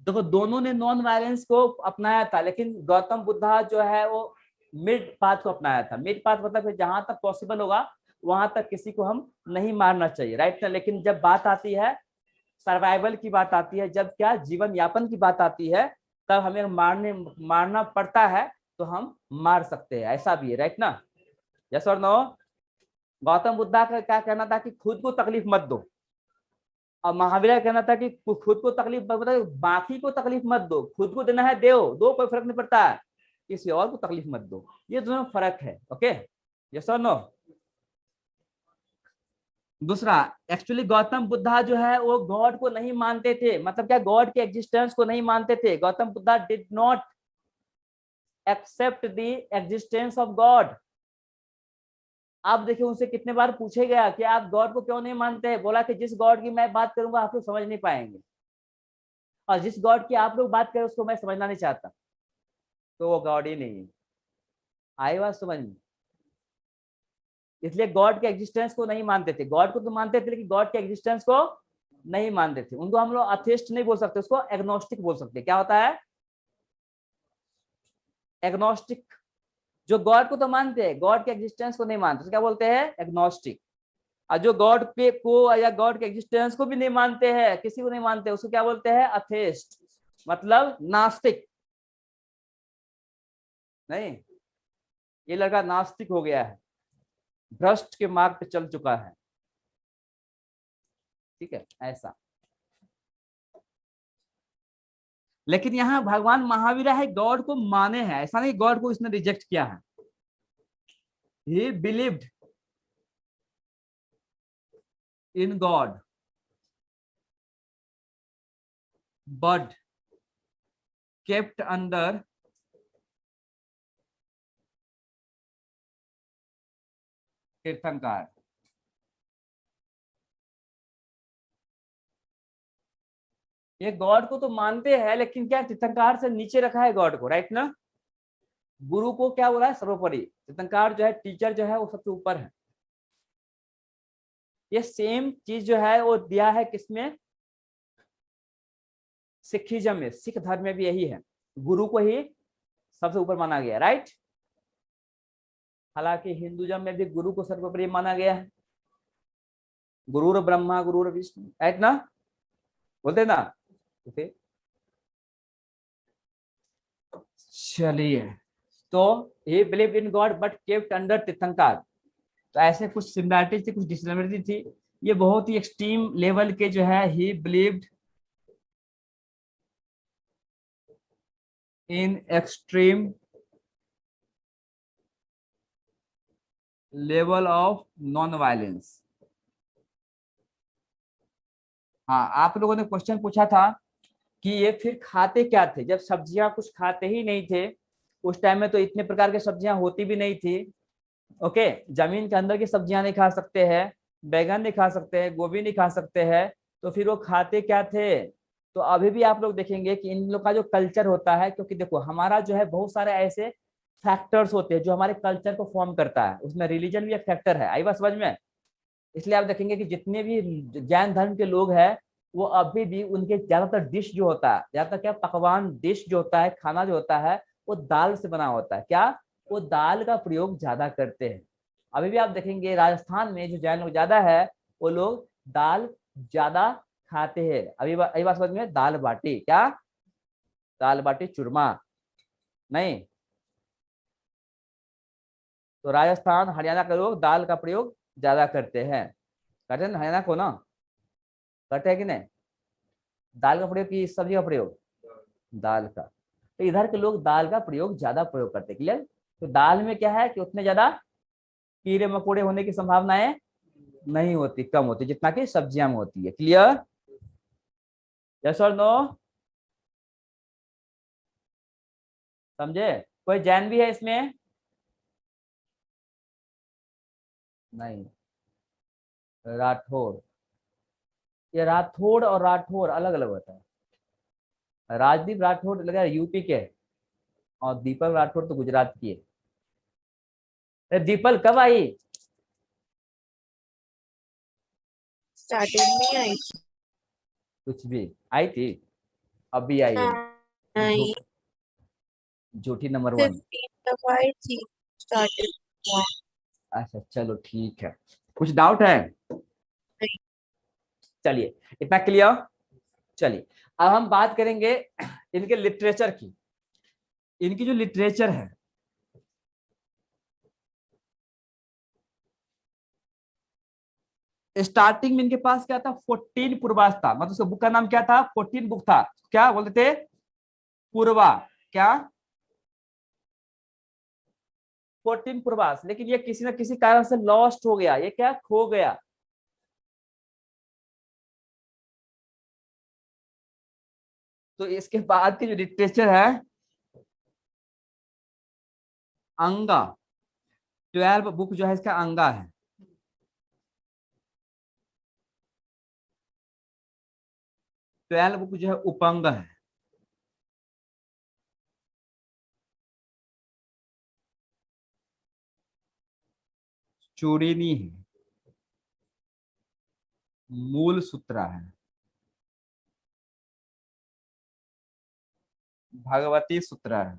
देखो दोनों ने नॉन वायलेंस को अपनाया था, लेकिन गौतम बुद्धा जो है वो मिड पाथ को अपनाया था। मिड पाथ मतलब जहां तक पॉसिबल होगा वहां तक किसी को हम नहीं मारना चाहिए, राइट ना। लेकिन जब बात आती है सर्वाइवल की बात आती है, जब क्या जीवन यापन की बात आती है, तब हमें मारना पड़ता है, तो हम मार सकते हैं, ऐसा भी है, राइट ना। यस और नो। गौतम बुद्धा का क्या कहना था कि खुद को तकलीफ मत दो, और महावीर का कहना था कि खुद को तकलीफ मतलब बाकी को तकलीफ मत दो, खुद को देना है दो, कोई फर्क नहीं पड़ता है, किसी और को तकलीफ मत दो, ये दोनों फर्क है। ओके, यस और नो। दूसरा, एक्चुअली गौतम बुद्धा जो है वो गॉड को नहीं मानते थे, मतलब क्या गॉड के एग्जिस्टेंस को नहीं मानते थे। Gautam Buddha did not accept the existence of God. आप देखिए उनसे कितने बार पूछे गया कि आप गॉड को क्यों नहीं मानते हैं, बोला कि जिस गॉड की मैं बात करूंगा आप लोग समझ नहीं पाएंगे, और जिस गॉड की आप लोग बात करें उसको मैं समझना नहीं चाहता, तो वो गॉड ही नहीं है। आई बात समझ में। इसलिए गॉड के एग्जिस्टेंस को नहीं मानते थे, गॉड को तो मानते थे लेकिन गॉड के एग्जिस्टेंस को नहीं मानते थे। उनको हम लोग अथेस्ट नहीं बोल सकते, उसको एग्नोस्टिक बोल सकते। क्या होता है, एग्नोस्टिक, जो गॉड को तो मानते हैं, गॉड के एग्जिस्टेंस को नहीं मानते, तो क्या बोलते हैं? एग्नोस्टिक। और जो गॉड के को या गॉड के एग्जिस्टेंस को भी नहीं मानते हैं, किसी को नहीं मानते, उसको क्या बोलते हैं? अथेस्ट, मतलब नास्तिक। नहीं, ये लड़का नास्तिक हो गया है, भ्रष्ट के मार्ग पे चल चुका है। ठीक है, ऐसा। लेकिन यहाँ भगवान महावीर है गॉड को माने हैं, ऐसा नहीं गॉड को इसने रिजेक्ट किया है। He believed in god but kept under Tirthankara. ये गॉड को तो मानते हैं, लेकिन क्या तीर्थंकार से नीचे रखा है गॉड को, राइट ना? गुरु को क्या बोला है? सर्वोपरि। तीर्थंकार जो है, टीचर जो है, वो सबसे ऊपर है। ये सेम चीज जो है वो दिया है किसमें? सिखिज्म में, सिख धर्म में भी यही है, गुरु को ही सबसे ऊपर माना गया, राइट? हालांकि हिंदुइज्म में भी गुरु को सर्वोपरि माना गया है, गुरुर ब्रह्मा गुरुर विष्णु, राइट ना? बोलते ना? तो फिर चलिए, तो he believe in god but kept under Tirthankara. तो ऐसे कुछ सिमिलरिटी थी, कुछ डिसिमिलरिटी थी। ये बहुत ही एक्सट्रीम लेवल के जो है, he believed in extreme level of non violence. हाँ, आप लोगों ने क्वेश्चन पूछा था कि ये फिर खाते क्या थे, जब सब्जियां कुछ खाते ही नहीं थे। उस टाइम में तो इतने प्रकार की सब्जियां होती भी नहीं थी। ओके, जमीन के अंदर की सब्जियां नहीं खा सकते हैं, बैगन नहीं खा सकते हैं, गोभी नहीं खा सकते हैं, तो फिर वो खाते क्या थे? तो अभी भी आप लोग देखेंगे कि इन लोग का जो कल्चर होता है, क्योंकि देखो हमारा जो है बहुत सारे ऐसे फैक्टर्स होते हैं जो हमारे कल्चर को फॉर्म करता है, उसमें रिलीजन भी एक फैक्टर है। आई बात समझ में? इसलिए आप देखेंगे कि जितने भी जैन धर्म के लोग हैं, वो अभी भी उनके ज्यादातर डिश जो होता है, ज्यादातर क्या पकवान, डिश जो होता है, खाना जो होता है, वो दाल से बना होता है। क्या? वो दाल का प्रयोग ज्यादा करते हैं। अभी भी आप देखेंगे राजस्थान में जो जैन लोग ज्यादा है, वो लोग दाल ज्यादा खाते हैं। अभी बात समझ में? दाल बाटी, क्या? दाल बाटी चूरमा। नहीं, तो राजस्थान हरियाणा के लोग दाल का प्रयोग ज्यादा करते हैं। करते हैं ना हरियाणा को ना? करते हैं कि नहीं? दाल का प्रयोग की सब्जी का प्रयोग? दाल का। तो इधर के लोग दाल का प्रयोग ज्यादा प्रयोग करते हैं। क्लियर? तो दाल में क्या है कि उतने ज्यादा कीड़े मकोड़े होने की संभावनाएं नहीं होती, कम होती, जितना कि सब्जियां में होती है। क्लियर? यस और नो? समझे? कोई जैन भी है इसमें? नहीं, राठौर। ये राठौड़ और राठौर अलग अलग होता है। राजदीप राठौड़ लगा यूपी के, और दीपक राठौड़ तो गुजरात की है। दीपल कब आई? स्टार्टिंग में आई थी। कुछ भी आई थी, अभी आई है। नहीं, झूठी नंबर 1। 15 तक आई थी स्टार्टिंग। अच्छा चलो ठीक है, कुछ डाउट है? चलिए, इतना क्लियर। चलिए, अब हम बात करेंगे इनके लिटरेचर की। इनकी जो लिटरेचर है, स्टार्टिंग में इनके पास क्या था? 14 पूर्वास था, मतलब उसका बुक का नाम क्या था? 14 बुक था। क्या बोलते थे? पूर्वा। क्या? 14 पूर्वास। लेकिन ये किसी न किसी कारण से लॉस्ट हो गया, ये क्या? खो गया। तो इसके बाद की जो लिटरेचर है, अंगा, 12 बुक जो है इसका अंगा है। ट्वेल्व बुक जो है उपंग है। चूड़िनी है, मूल सूत्रा है, भगवती सूत्रा है,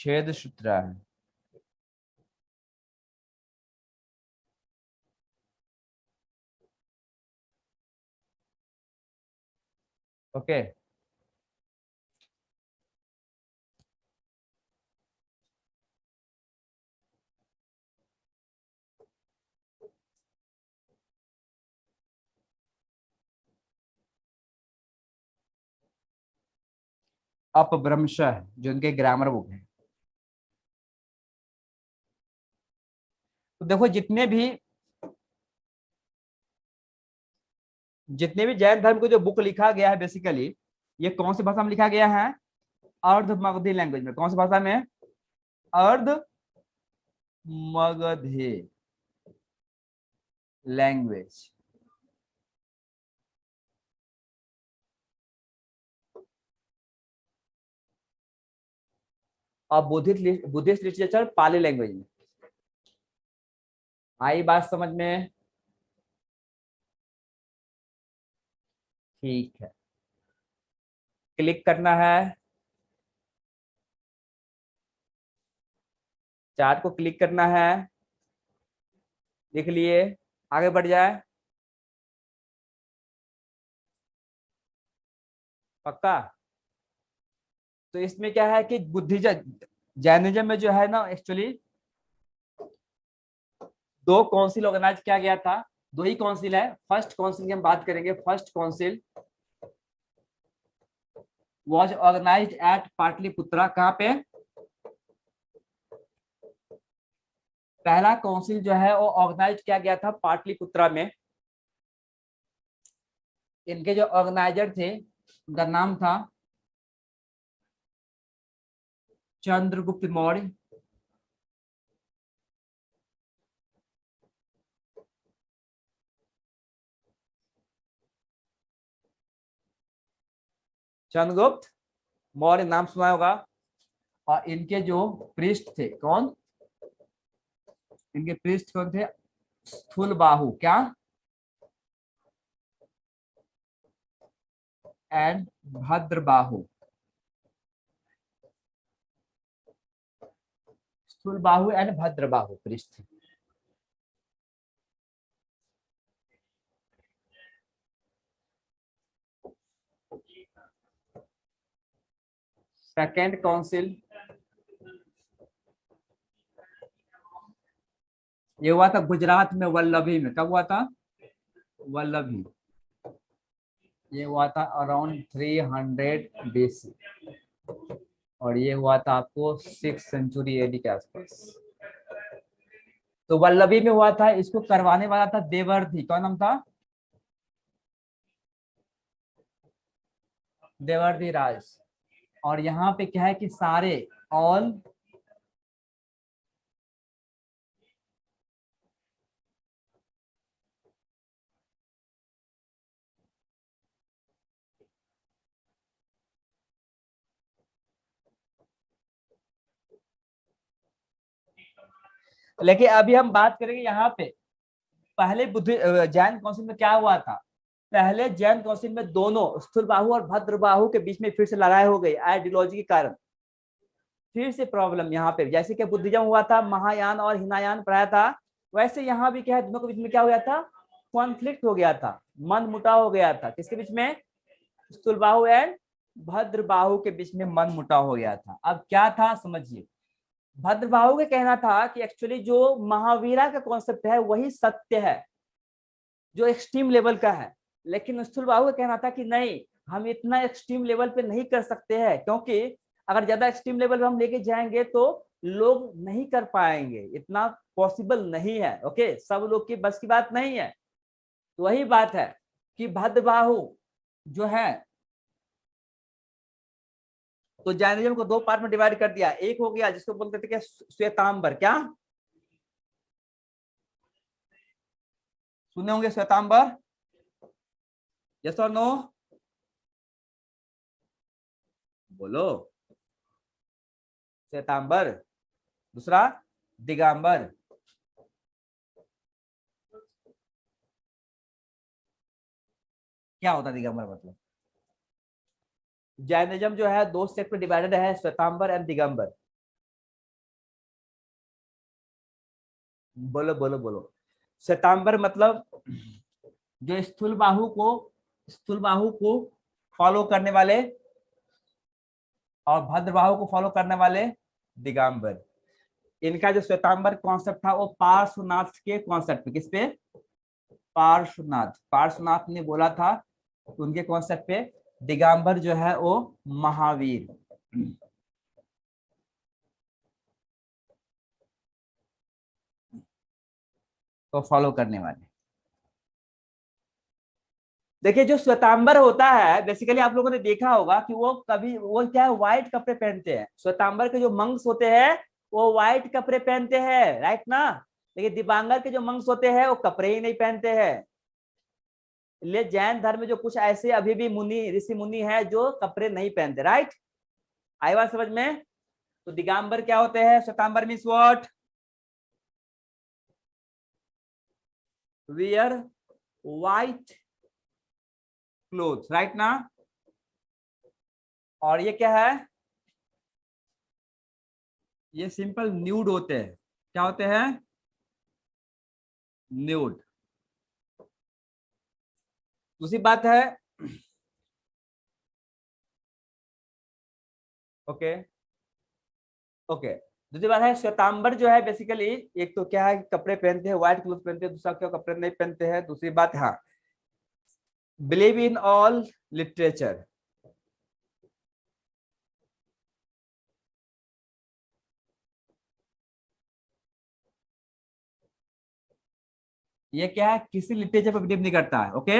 छेद सूत्र है। ओके अपभ्रंशः जो उनके ग्रामर बुक है। तो देखो जितने भी जैन धर्म को जो बुक लिखा गया है बेसिकली ये कौन सी भाषा में लिखा गया है? अर्ध मगधी लैंग्वेज में। कौन सी भाषा में? अर्ध मगधी लैंग्वेज। और बुद्धिस्ट लिटरेचर पाली लैंग्वेज में। आई बात समझ में? ठीक है, क्लिक करना है, चार्ट को क्लिक करना है, लिख लिए, आगे बढ़ जाए। पक्का? तो इसमें क्या है कि जैनिज्म में जो है ना एक्चुअली दो काउंसिल ऑर्गेनाइज किया गया था। दो ही काउंसिल है। फर्स्ट काउंसिल की हम बात करेंगे। First council was organized at Pataliputra. कहाँ पे? पहला काउंसिल जो है वो ऑर्गेनाइज किया गया था पाटलिपुत्रा में। इनके जो ऑर्गेनाइजर थे उनका नाम था चंद्रगुप्त मौर्य। चंद्रगुप्त मौर्य नाम सुना होगा। और इनके जो पृष्ठ थे, कौन? इनके पृष्ठ कौन थे? स्थूल बाहु। क्या? एंड भद्र बाहु। स्थूल बाहु एंड भद्र बाहु पृष्ठ। सेकेंड काउंसिल ये हुआ था गुजरात में, वल्लभी में। कब हुआ था? वल्लभी। ये हुआ था अराउंड 300 BC और ये हुआ था आपको 6th सेंचुरी एडी के आसपास। तो वल्लभी में हुआ था। इसको करवाने वाला था देवर्षि। कौन नाम था? देवर्षि राज। और यहाँ पे क्या है कि सारे ऑल लेकिन अभी हम बात करेंगे यहाँ पे पहले जैन काउंसिल में क्या हुआ था। पहले जैन काउंसिल में दोनों स्थूल बाहु और भद्र बाहु के बीच में फिर से लड़ाई हो गई आइडियोलॉजी के कारण। फिर से प्रॉब्लम यहाँ पे, जैसे कि बुद्धिज्म हुआ था, महायान और हिनायान पढ़ाया था, वैसे यहाँ भी क्या है, दोनों के बीच में क्या हो गया था? कॉन्फ्लिक्ट हो गया था, मन मुटाव हो गया था। किसके बीच में? स्थूल बाहु एंड भद्र बाहु के बीच में मन मुटाव हो गया था। अब क्या था समझिए। भद्र बाहु का कहना था कि एक्चुअली जो महावीरा का कॉन्सेप्ट है वही सत्य है, जो एक्सट्रीम लेवल का है। लेकिन स्थूल बाहु का कहना था कि नहीं, हम इतना एक्सट्रीम लेवल पे नहीं कर सकते हैं, क्योंकि अगर ज्यादा एक्सट्रीम लेवल पे हम लेके जाएंगे तो लोग नहीं कर पाएंगे, इतना पॉसिबल नहीं है। ओके, सब लोग की बस की बात नहीं है। तो वही बात है कि भद्र बाहु जो है, तो जैनिज्म को दो पार्ट में डिवाइड कर दिया। एक हो गया जिसको बोलते थे क्या? श्वेतांबर। क्या सुने होंगे? श्वेतांबर। यस और नो? बोलो। श्वेतांबर। दूसरा दिगंबर। क्या होता है दिगंबर? मतलब जैनिज्म जो है दो सेक्ट में डिवाइडेड है, श्वेतांबर एंड दिगंबर। बोलो बोलो बोलो। श्वेतांबर मतलब जो स्थूल बाहु को फॉलो करने वाले और भद्र बाहु को फॉलो करने वाले दिगंबर। इनका जो श्वेतांबर कॉन्सेप्ट था वो पार्श्वनाथ के कॉन्सेप्ट पे, किस पे? पार्श्वनाथ ने बोला था, उनके कॉन्सेप्ट पे दिगंबर जो है वो महावीर। तो फॉलो करने वाले। देखिए जो श्वेतांबर होता है बेसिकली आप लोगों ने देखा होगा कि वो क्या है, व्हाइट कपड़े पहनते हैं। श्वेतांबर के जो मंक्स होते हैं वो व्हाइट कपड़े पहनते हैं, राइट ना। लेकिन दिबांगर के जो मंक्स होते हैं वो कपड़े ही नहीं पहनते हैं। इसलिए जैन धर्म में जो कुछ ऐसे अभी भी ऋषि मुनि है जो कपड़े नहीं पहनते, राइट। आई बात समझ में? तो दिगंबर क्या होते हैं? Shwetambar means what? Wear white cloth, right ना। और ये क्या है? ये सिंपल न्यूड होते हैं। क्या होते हैं? न्यूड। दूसरी बात है, ओके ओके, दूसरी बात है श्वेतांबर जो है बेसिकली एक तो क्या है कपड़े पहनते हैं, व्हाइट क्लोथ पहनते हैं, दूसरा क्या कपड़े नहीं पहनते हैं। दूसरी बात, हाँ, बिलीव इन ऑल लिटरेचर। ये क्या है, किसी लिटरेचर पर बिलीव नहीं करता है, ओके।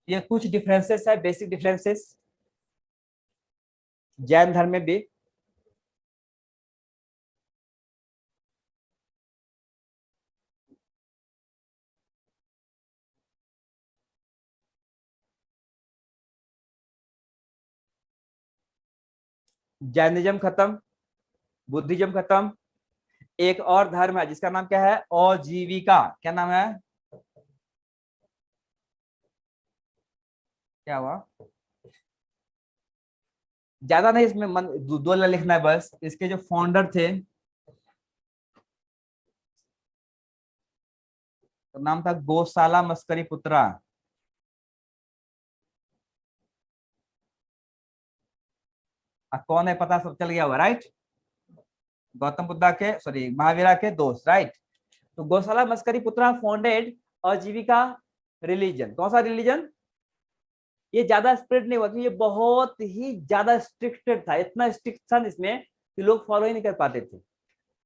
ये कुछ डिफरेंसेस है, बेसिक डिफरेंसेस जैन धर्म में भी। जैनिज्म खत्म, बुद्धिज्म खत्म, एक और धर्म है जिसका नाम क्या है? आजीविका। क्या नाम है? क्या हुआ? ज्यादा नहीं इसमें दो लाइन लिखना है बस। इसके जो फाउंडर थे तो नाम था गोशाला मस्करी पुत्रा। कौन है पता सब चल गया हुआ, राइट। गौतम बुद्धा के, सॉरी, महावीरा के दोस्त, राइट। तो गोशाला मस्करी पुत्रा फाउंडेड आजीविका रिलीजन। कौन सा रिलीजन? ये ज्यादा स्प्रेड नहीं हुआ, ये बहुत ही ज्यादा स्ट्रिक्टेड था, इतना स्ट्रिक्ट था इसमें कि लोग फॉलो ही नहीं कर पाते थे।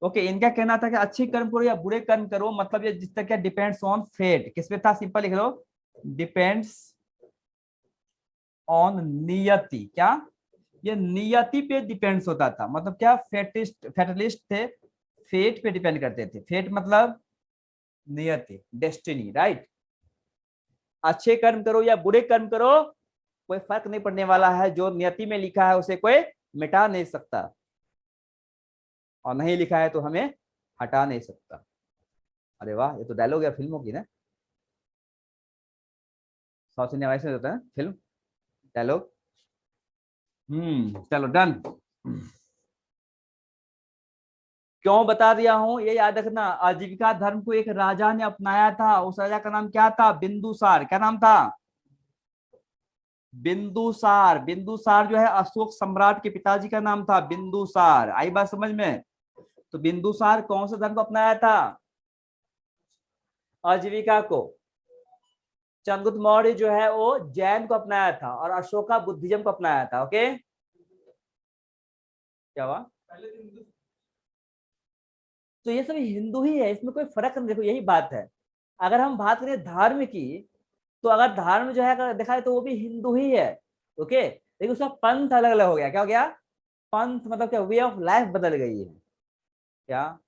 ओके, इनका कहना था कि अच्छी कर्म करो या बुरे कर्म करो, मतलब ये जिस तक क्या डिपेंड्स ऑन फेट। किस पे था? सिंपल लिख लो, डिपेंड्स ऑन नियति। क्या? ये नियति पे डिपेंड्स होता था, मतलब क्या, फेटलिस्ट थे, फेट पे डिपेंड करते थे। फेट मतलब नियति, डेस्टिनी, राइट। अच्छे कर्म करो या बुरे कर्म करो, कोई फर्क नहीं पड़ने वाला है, जो नियति में लिखा है उसे कोई मिटा नहीं सकता, और नहीं लिखा है तो हमें हटा नहीं सकता। अरे वाह, ये तो डायलॉग है फिल्मों की ना। साउथ इंडिया वैसे होता है फिल्म डायलॉग। चलो डन। क्यों बता दिया हूं ये याद रखना। आजीविका धर्म को एक राजा ने अपनाया था, उस राजा का नाम क्या था? बिंदुसार। क्या नाम था? बिंदुसार। बिंदुसार जो है अशोक सम्राट के पिताजी का नाम था, बिंदुसार। आई बात समझ में? तो बिंदुसार कौन सा धर्म को अपनाया था? आजीविका को। चंद्रगुप्त मौर्य जो है वो जैन को अपनाया था, और अशोका बुद्धिज्म को अपनाया था। ओके, क्या हुआ? तो ये सब हिंदू ही है, इसमें कोई फर्क नहीं। देखो यही बात है, अगर हम बात करें धर्म की, तो अगर धर्म जो है अगर देखा जाए तो वो भी हिंदू ही है, ओके। लेकिन उसका पंथ अलग अलग हो गया। क्या हो गया? पंथ मतलब क्या? वे ऑफ लाइफ बदल गई है। क्या?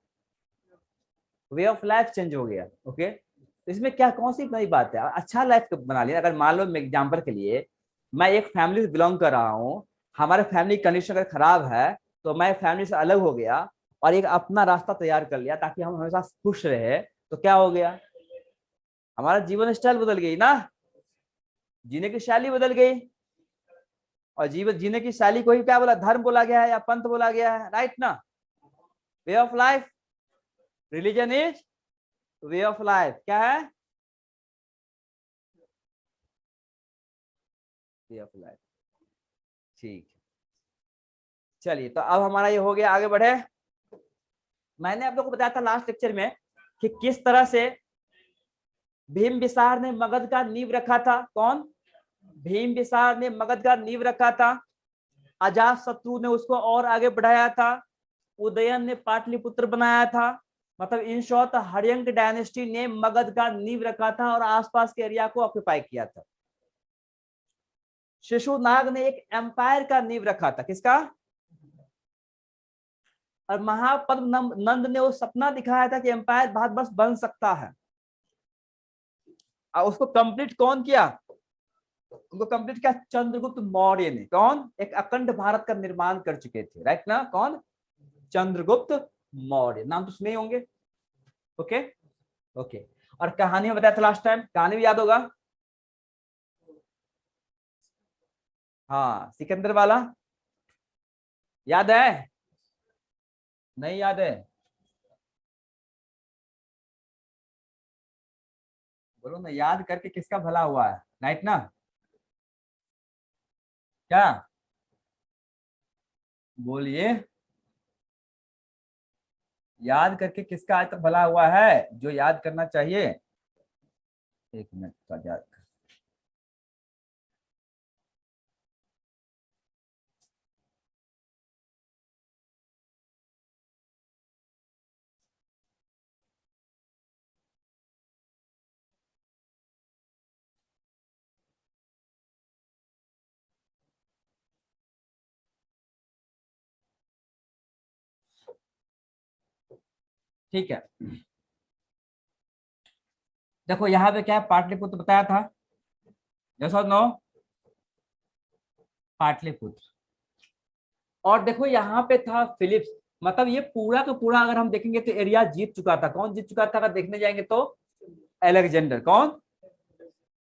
वे ऑफ लाइफ चेंज हो गया, ओके। तो इसमें क्या, कौन सी नई बात है? अच्छा लाइफ बना लिया। अगर मान लो एग्जाम्पल के लिए मैं एक फैमिली से बिलोंग कर रहा हूँ, हमारे फैमिली कंडीशन अगर खराब है तो मैं फैमिली से अलग हो गया और एक अपना रास्ता तैयार कर लिया ताकि हम हमेशा खुश रहे, तो क्या हो गया, हमारा जीवन स्टाइल बदल गई ना, जीने की शैली बदल गई। और जीवन जीने की शैली को ही क्या बोला, धर्म बोला गया है या पंथ बोला गया है, राइट ना। Way of life, religion is way of life, क्या है, वे ऑफ लाइफ। ठीक, चलिए तो अब हमारा ये हो गया, आगे बढ़े। मैंने आप लोगों को बताया था लास्ट लेक्चर में कि किस तरह से भीमबिसार ने मगध का नींव रखा था। कौन, भीमबिसार ने मगध का नींव रखा था, अजातशत्रु ने उसको और आगे बढ़ाया था, उदयन ने पाटलिपुत्र बनाया था। मतलब इन शॉर्ट हर्यंक डायनेस्टी ने मगध का नींव रखा था और आसपास के एरिया को ऑक्यूपाई किया था। शिशुनाग ने एक एम्पायर का नींव रखा था, किसका, और महापद्म नंद ने वो सपना दिखाया था कि एम्पायर भारत बस बन सकता है, और उसको कंप्लीट कौन किया, उनको कंप्लीट किया चंद्रगुप्त मौर्य ने। कौन, एक अखंड भारत का निर्माण कर चुके थे, राइट ना, कौन, चंद्रगुप्त मौर्य, नाम तो सुने ही होंगे। ओके ओके, और कहानी में बताया था लास्ट टाइम, कहानी भी याद होगा, हाँ सिकंदर वाला, याद है, नहीं याद है, बोलो ना, याद करके किसका भला हुआ है, राइट ना, क्या बोलिए, याद करके किसका आज तक भला हुआ है, जो याद करना चाहिए। एक मिनट का याद, ठीक है। देखो यहाँ पे क्या है, पाटलिपुत्र बताया था, यस और नो, पाटलिपुत्र। और देखो यहाँ पे था फिलिप्स, मतलब ये पूरा का पूरा अगर हम देखेंगे तो एरिया जीत चुका था। कौन जीत चुका था अगर देखने जाएंगे तो, अलेक्जेंडर। कौन,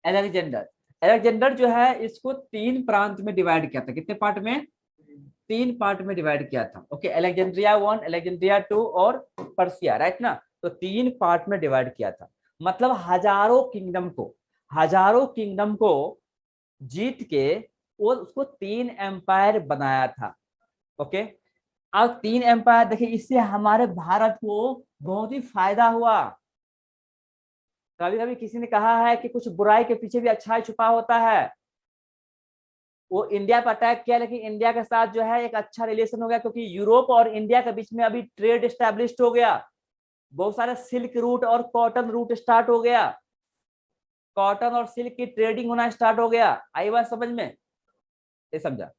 अलेक्जेंडर। अलेक्जेंडर जो है इसको 3 प्रांत में डिवाइड किया था, कितने पार्ट में, 3 पार्ट में डिवाइड किया था। ओके, अलेक्जेंड्रिया 1, अलेक्जेंड्रिया 2 और पर्सिया, राइट ना, तो 3 पार्ट में डिवाइड किया था। मतलब हजारों किंगडम को जीत के वो उसको 3 एम्पायर बनाया था। ओके, अब 3 एम्पायर देखिए, इससे हमारे भारत को बहुत ही फायदा हुआ। कभी कभी किसी ने कहा है कि कुछ बुराई के पीछे भी अच्छाई छुपा होता है। वो इंडिया पर अटैक किया, लेकिन इंडिया के साथ जो है एक अच्छा रिलेशन हो गया, क्योंकि यूरोप और इंडिया के बीच में अभी ट्रेड एस्टेब्लिश्ड हो गया, बहुत सारे सिल्क रूट और कॉटन रूट स्टार्ट हो गया, कॉटन और सिल्क की ट्रेडिंग होना स्टार्ट हो गया। आई बात समझ में, ये समझा।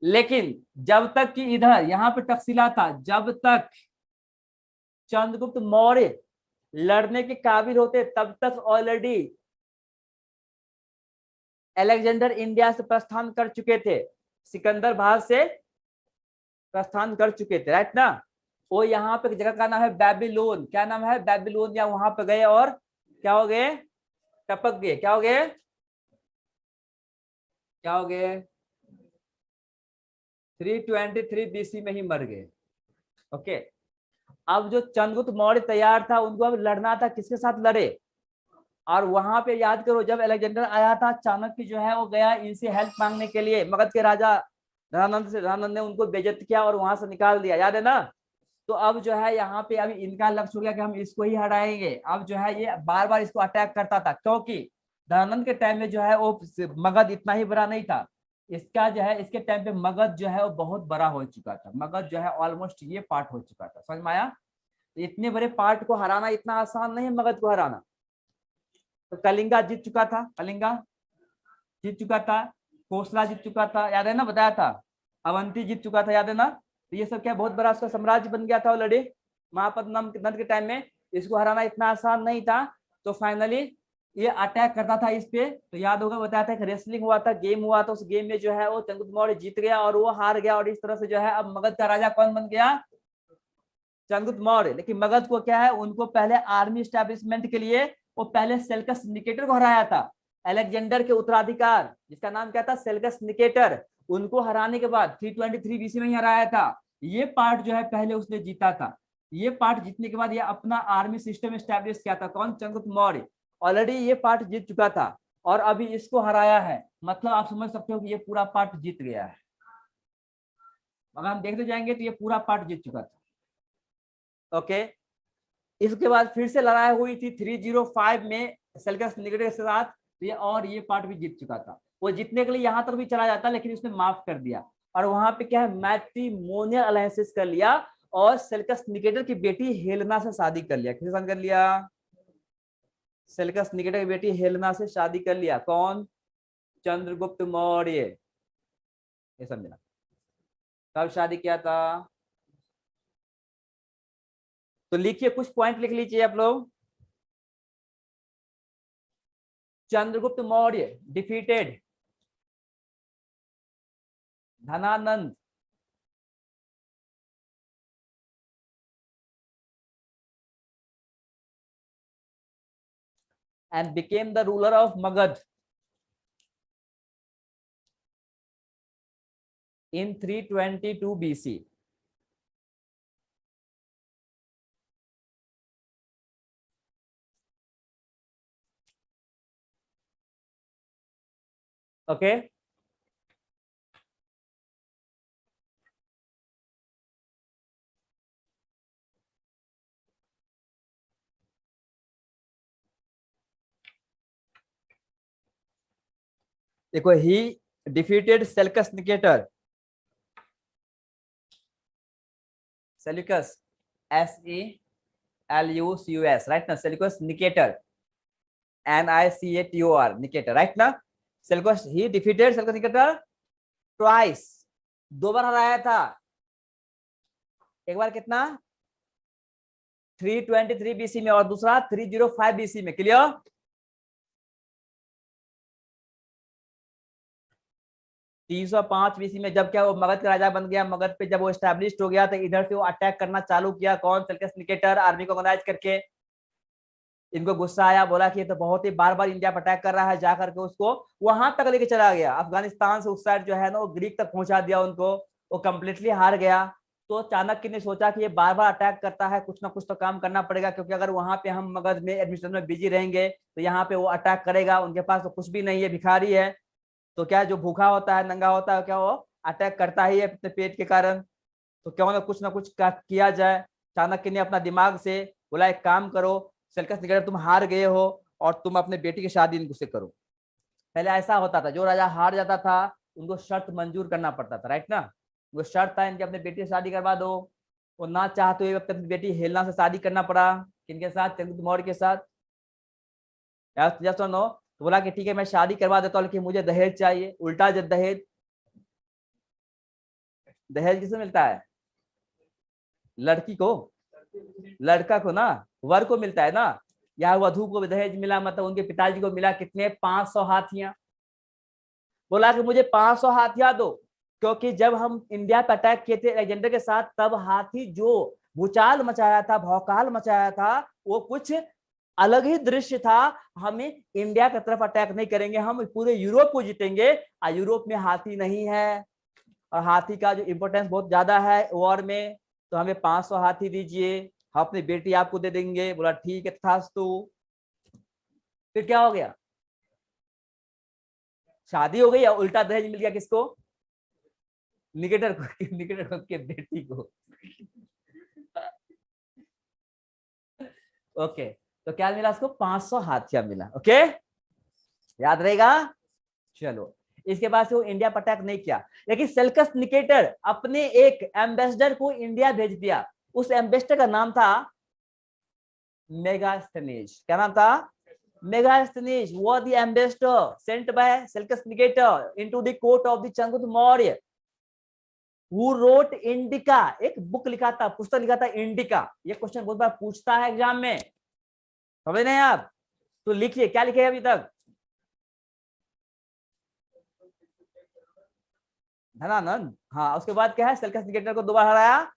लेकिन जब तक कि इधर यहाँ पे तकसीला था, जब तक चंद्रगुप्त मौर्य लड़ने के काबिल होते, तब तक ऑलरेडी अलेक्जेंडर इंडिया से प्रस्थान कर चुके थे, सिकंदर भारत से प्रस्थान कर चुके थे, राइट ना। वो यहाँ पे जगह का नाम है बेबीलोन, क्या नाम है, बेबीलोन, या वहां पे गए और क्या हो गए, टपक गए, क्या हो गए, क्या हो गए, 323 बीसी में ही मर गए। ओके, अब जो चंद्रगुप्त मौर्य तैयार था, उनको अब लड़ना था, किसके साथ लड़े, और वहां पे याद करो जब अलेक्जेंडर आया था, चाणक्य जो है वो गया इनसे हेल्प मांगने के लिए, मगध के राजा धनानंद ने उनको बेइज्जत किया और वहां से निकाल दिया, याद है ना। तो अब जो है यहाँ पे अभी इनका लक्ष्य हो गया कि हम इसको ही हराएंगे। अब जो है ये बार बार इसको अटैक करता था, क्योंकि धनानंद के टाइम में जो है वो मगध इतना ही बड़ा नहीं था, इसका जो है इसके टाइम पे मगध जो है वो बहुत बड़ा हो चुका था, मगध जो है ऑलमोस्ट ये पार्ट हो चुका था, समझ में आया। इतने बड़े पार्ट को हराना इतना आसान नहीं है, मगध को हराना। तो कलिंगा जीत चुका था, कलिंगा जीत चुका था, कोसला जीत चुका था, याद है ना, बताया था, अवंती जीत चुका था, याद है ना। तो ये सब क्या बहुत बड़ा उसका साम्राज्य बन गया था ऑलरेडी महापद्म नंद के टाइम में, इसको हराना इतना आसान नहीं था। तो फाइनली ये अटैक करता था इस पे। तो याद होगा बताया था कि रेसलिंग हुआ था, गेम हुआ था, उस गेम में जो है वो चंद्रगुप्त मौर्य जीत गया और वो हार गया, और इस तरह से जो है अब मगध का राजा कौन बन गया? चंद्रगुप्त मौर्य। लेकिन मगध को क्या है, उनको पहले आर्मी स्टैब्लिशमेंट के लिए वो पहले सेल्कस निकेटर को हराया था। अलेक्जेंडर के उत्तराधिकार जिसका नाम क्या था, सेल्कस निकेटर, उनको हराने के बाद 323 बीसी में ही हराया था। ये पार्ट जो है पहले उसने जीता था। ये पार्ट जीतने के बाद ये अपना आर्मी सिस्टम स्टैब्लिश किया था। कौन? चंद्रगुप्त मौर्य। ऑलरेडी ये पार्ट जीत चुका था और अभी इसको हराया है, मतलब आप समझ सकते हो कि ये पूरा पार्ट जीत गया है। अगर हम देखते जाएंगे तो ये पूरा पार्ट जीत चुका था। ओके, इसके बाद फिर से लड़ाई हुई थी 305 में सेल्कस निकेटर के साथ, और ये पार्ट भी जीत चुका था। वो जीतने के लिए यहां तक भी चला जाता लेकिन उसने माफ कर दिया, और वहां पे क्या है, मैट्रिमोनियल अलायंसेस कर लिया और सेल्कस निकेटर की बेटी हेलेना से शादी कर लिया। किसके साथ कर लिया? सेल्कस निकेटर की बेटी हेलेना से शादी कर लिया। कौन? चंद्रगुप्त मौर्य। ये समझना। कब शादी किया था? तो लिखिए, कुछ पॉइंट लिख लीजिए आप लोग। Chandragupta Maurya defeated Dhanananda and became the ruler of Magad in 322 BC. Okay. देखो, he defeated Seleucus Nicator. Seleucus, Seleucus, right now? Seleucus Nicator, Nicator, Nicator, right now? Seleucus, he defeated Seleucus Nicator twice. दो बार हराया था। एक बार कितना? 323 बीसी में और दूसरा 305 BC में। क्लियर? तीन सौ पांच बीसी में जब क्या वो मगध का राजा बन गया, मगध पे जब वो एस्टैब्लिश हो गया तो इधर से वो अटैक करना चालू किया। कौन? सेल्कस निकेटर, आर्मी को ऑर्गेनाइज करके। इनको गुस्सा आया, बोला कि ये तो बहुत ही बार बार इंडिया पर अटैक कर रहा है, जा करके उसको वहां तक लेके चला गया। अफगानिस्तान से उस साइड जो है ना वो ग्रीक तक पहुंचा दिया उनको। वो कंप्लीटली हार गया। तो चाणक्य ने सोचा कि ये बार बार अटैक करता है, कुछ ना कुछ तो काम करना पड़ेगा, क्योंकि अगर वहां पे हम मगध में एडमिनिस्ट्रेशन में बिजी रहेंगे तो यहाँ पे वो अटैक करेगा। उनके पास तो कुछ भी नहीं है, भिखारी है। तो क्या जो भूखा होता है, नंगा होता है, क्या वो अटैक करता ही है अपने पेट के कारण। तो क्यों ना कुछ किया जाए। चाणक्य ने अपना दिमाग से बोला, एक काम करो सेल्कस निकेटर, तुम हार गए हो और तुम अपने बेटी की शादी इनको से करो। पहले ऐसा होता था, जो राजा हार जाता था उनको शर्त मंजूर करना पड़ता था, राइट ना? वो शर्त था इनकी, अपने बेटी से शादी करवा दो। वो ना चाहते हुए अपनी बेटी हेलेना से शादी करना पड़ा। किनके साथ? चंद्रगुप्त मौर्य के साथ। यस और नो? तो बोला कि ठीक है मैं शादी करवा देता हूँ, लेकिन मुझे दहेज चाहिए। उल्टा दहेज, दहेज किसे मिलता है? लड़की को, लड़का को ना, वर को मिलता है ना। या वधु को दहेज मिला, मतलब उनके पिताजी को मिला कितने? 500 हाथियां। बोला कि मुझे 500 हाथियां दो, क्योंकि जब हम इंडिया पर अटैक किए थे अलेक्जेंडर के साथ, तब हाथी जो भूचाल मचाया था, भौकाल मचाया था, वो कुछ अलग ही दृश्य था। हमें इंडिया की तरफ अटैक नहीं करेंगे, हम पूरे यूरोप को जीतेंगे। और यूरोप में हाथी नहीं है, और हाथी का जो इंपोर्टेंस बहुत ज्यादा है वॉर में। तो हमें 500 हाथी दीजिए, हम अपनी बेटी आपको दे देंगे। बोला ठीक है तथास्तु। फिर क्या हो गया? शादी हो गई या उल्टा दहेज मिल गया? किसको? निकेटर को। निकेटर को के बेटी को। ओके, तो क्या मिला उसको? 500 हाथियां मिला। ओके, याद रहेगा। चलो, इसके बाद से वो इंडिया पर अटैक नहीं किया, लेकिन सेल्कस निकेटर अपने एक एम्बेसडर को इंडिया भेज दिया। उस एम्बेसडर का नाम था मेगास्थनीज। क्या नाम था? Megasthenes was the ambassador sent by Seleucus Nicator into the court of the Chandragupta Maurya, who wrote Indica। एक बुक लिखा था, पुस्तक लिखा था इंडिका। ये क्वेश्चन बहुत बार पूछता है एग्जाम में, समझ रहे हैं आप? तो लिखिए क्या लिखे अभी तक, धनानंद। हाँ, उसके बाद क्या है, सेल्कस निकेटर को दोबारा हराया।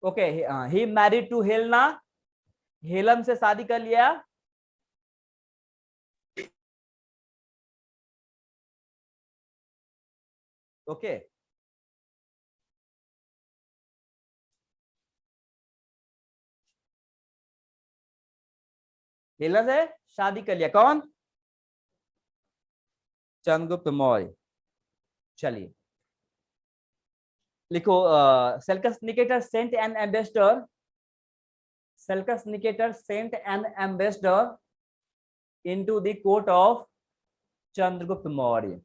Okay, he married to Helena, Helen से शादी कर लिया। ओके, हेलन से शादी कर लिया कौन, चंद्रगुप्त मौर्य। चलिए लिखो, Seleucus Nicator sent an ambassador, Seleucus Nicator sent an ambassador into the court of Chandragupta Maurya.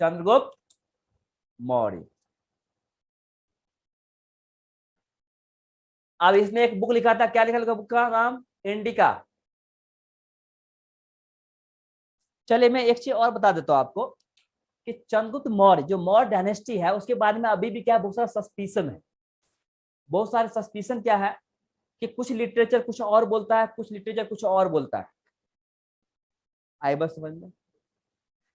Chandragupta Maurya. अब इसने एक बुक लिखा था, क्या लिखा था बुक का नाम, इंडिका। चलिए मैं एक चीज और बता देता हूं आपको कि चंद्रगुप्त मौर्य जो मौर्य डायनेस्टी है उसके बारे में अभी भी क्या बहुत सारा सस्पिशन है। बहुत सारे सस्पिशन क्या है कि कुछ लिटरेचर कुछ और बोलता है, कुछ लिटरेचर कुछ और बोलता है। आई बस समझ में,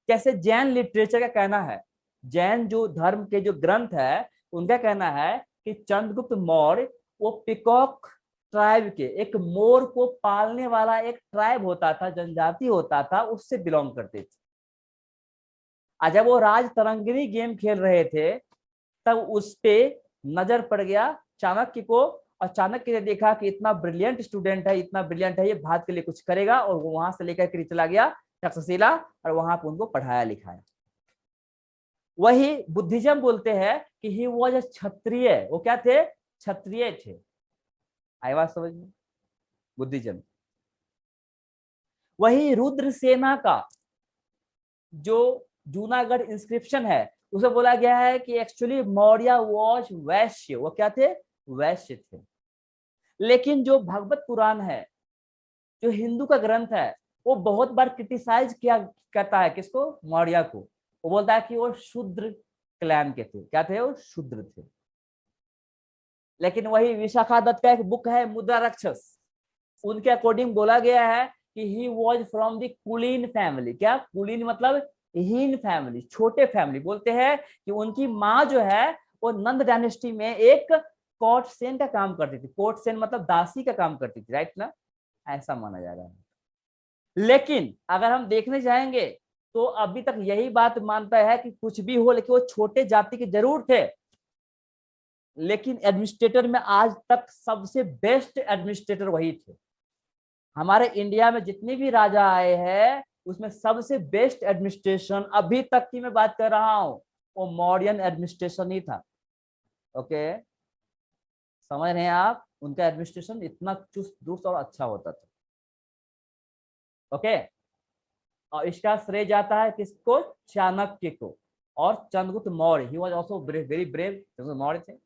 कैसे जैन लिटरेचर का कहना है, जैन जो धर्म के जो ग्रंथ है उनका कहना है कि चंद्रगुप्त मौर्य वो पिकॉक ट्राइब के, एक मोर को पालने वाला एक ट्राइब होता था, जनजाति होता था, उससे बिलोंग करते थे। आज जब वो राज तरंगिणी गेम खेल रहे थे तब उस पे नजर पड़ गया चाणक्य को, और चाणक्य ने देखा कि इतना ब्रिलियंट स्टूडेंट है, इतना ब्रिलियंट है, ये भारत के लिए कुछ करेगा, और वो वहां से लेकर के चला गया तक्षशिला और वहां पे उनको पढ़ाया लिखाया। वही बुद्धिज्म बोलते हैं कि ही वॉज अ क्षत्रिय, वो क्या थे, क्षत्रिय थे। आई बात समझ में, बुद्धिज्म। वही रुद्र सेना का जो जूनागढ़ इंस्क्रिप्शन है उसे बोला गया है कि एक्चुअली मौर्य वॉज वैश्य, वो क्या थे, वैश्य थे। लेकिन जो भगवत पुराण है, जो हिंदू का ग्रंथ है, वो बहुत बार क्रिटिसाइज किया करता है किसको, मौर्य को। वो बोलता है कि वो शूद्र क्लैन के थे, क्या थे, वो शूद्र थे। लेकिन वही विशाखा दत्त का एक बुक है मुद्रा राक्षस, उनके अकॉर्डिंग बोला गया है कि ही वॉज फ्रॉम द कुलीन फैमिली। क्या कुलीन मतलब हीन फैमिली, छोटे फैमिली। बोलते हैं कि उनकी माँ जो है वो नंद डायनेस्टी में एक कोर्टसेन का काम करती थी। कोर्टसेन मतलब दासी का काम करती थी, राइट ना, ऐसा माना जा रहा है। लेकिन अगर हम देखने जाएंगे तो अभी तक यही बात मानता है कि कुछ भी हो लेकिन वो छोटे जाति के जरूर थे, लेकिन एडमिनिस्ट्रेटर में आज तक सबसे बेस्ट एडमिनिस्ट्रेटर वही थे। हमारे इंडिया में जितने भी राजा आए हैं उसमें सबसे बेस्ट एडमिनिस्ट्रेशन अभी तक की मैं बात कर रहा हूं वो मॉडर्न एडमिनिस्ट्रेशन ही था। ओके, समझ रहे हैं आप, उनका एडमिनिस्ट्रेशन इतना चुस्त दुरुस्त और अच्छा होता था। ओके, और इसका श्रेय जाता है किसको, चाणक्य को और चंद्रगुप्त मौर्य। ही was also very brave, Chandragupta Maurya थे।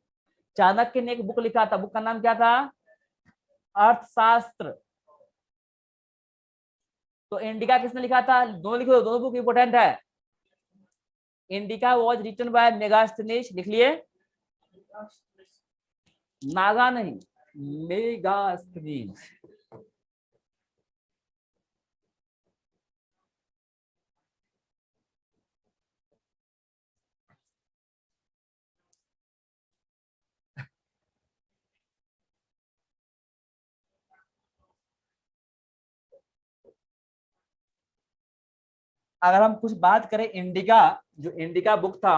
चाणक्य ने एक बुक लिखा था, बुक का नाम क्या था, अर्थशास्त्र। तो इंडिका किसने लिखा था, दोनों लिखो, दोनों बुक इंपोर्टेंट है। Indica was written by Megasthenes, लिख लिए, नागा नहीं, मेगास्थनीज। अगर हम कुछ बात करें इंडिका, जो इंडिका बुक था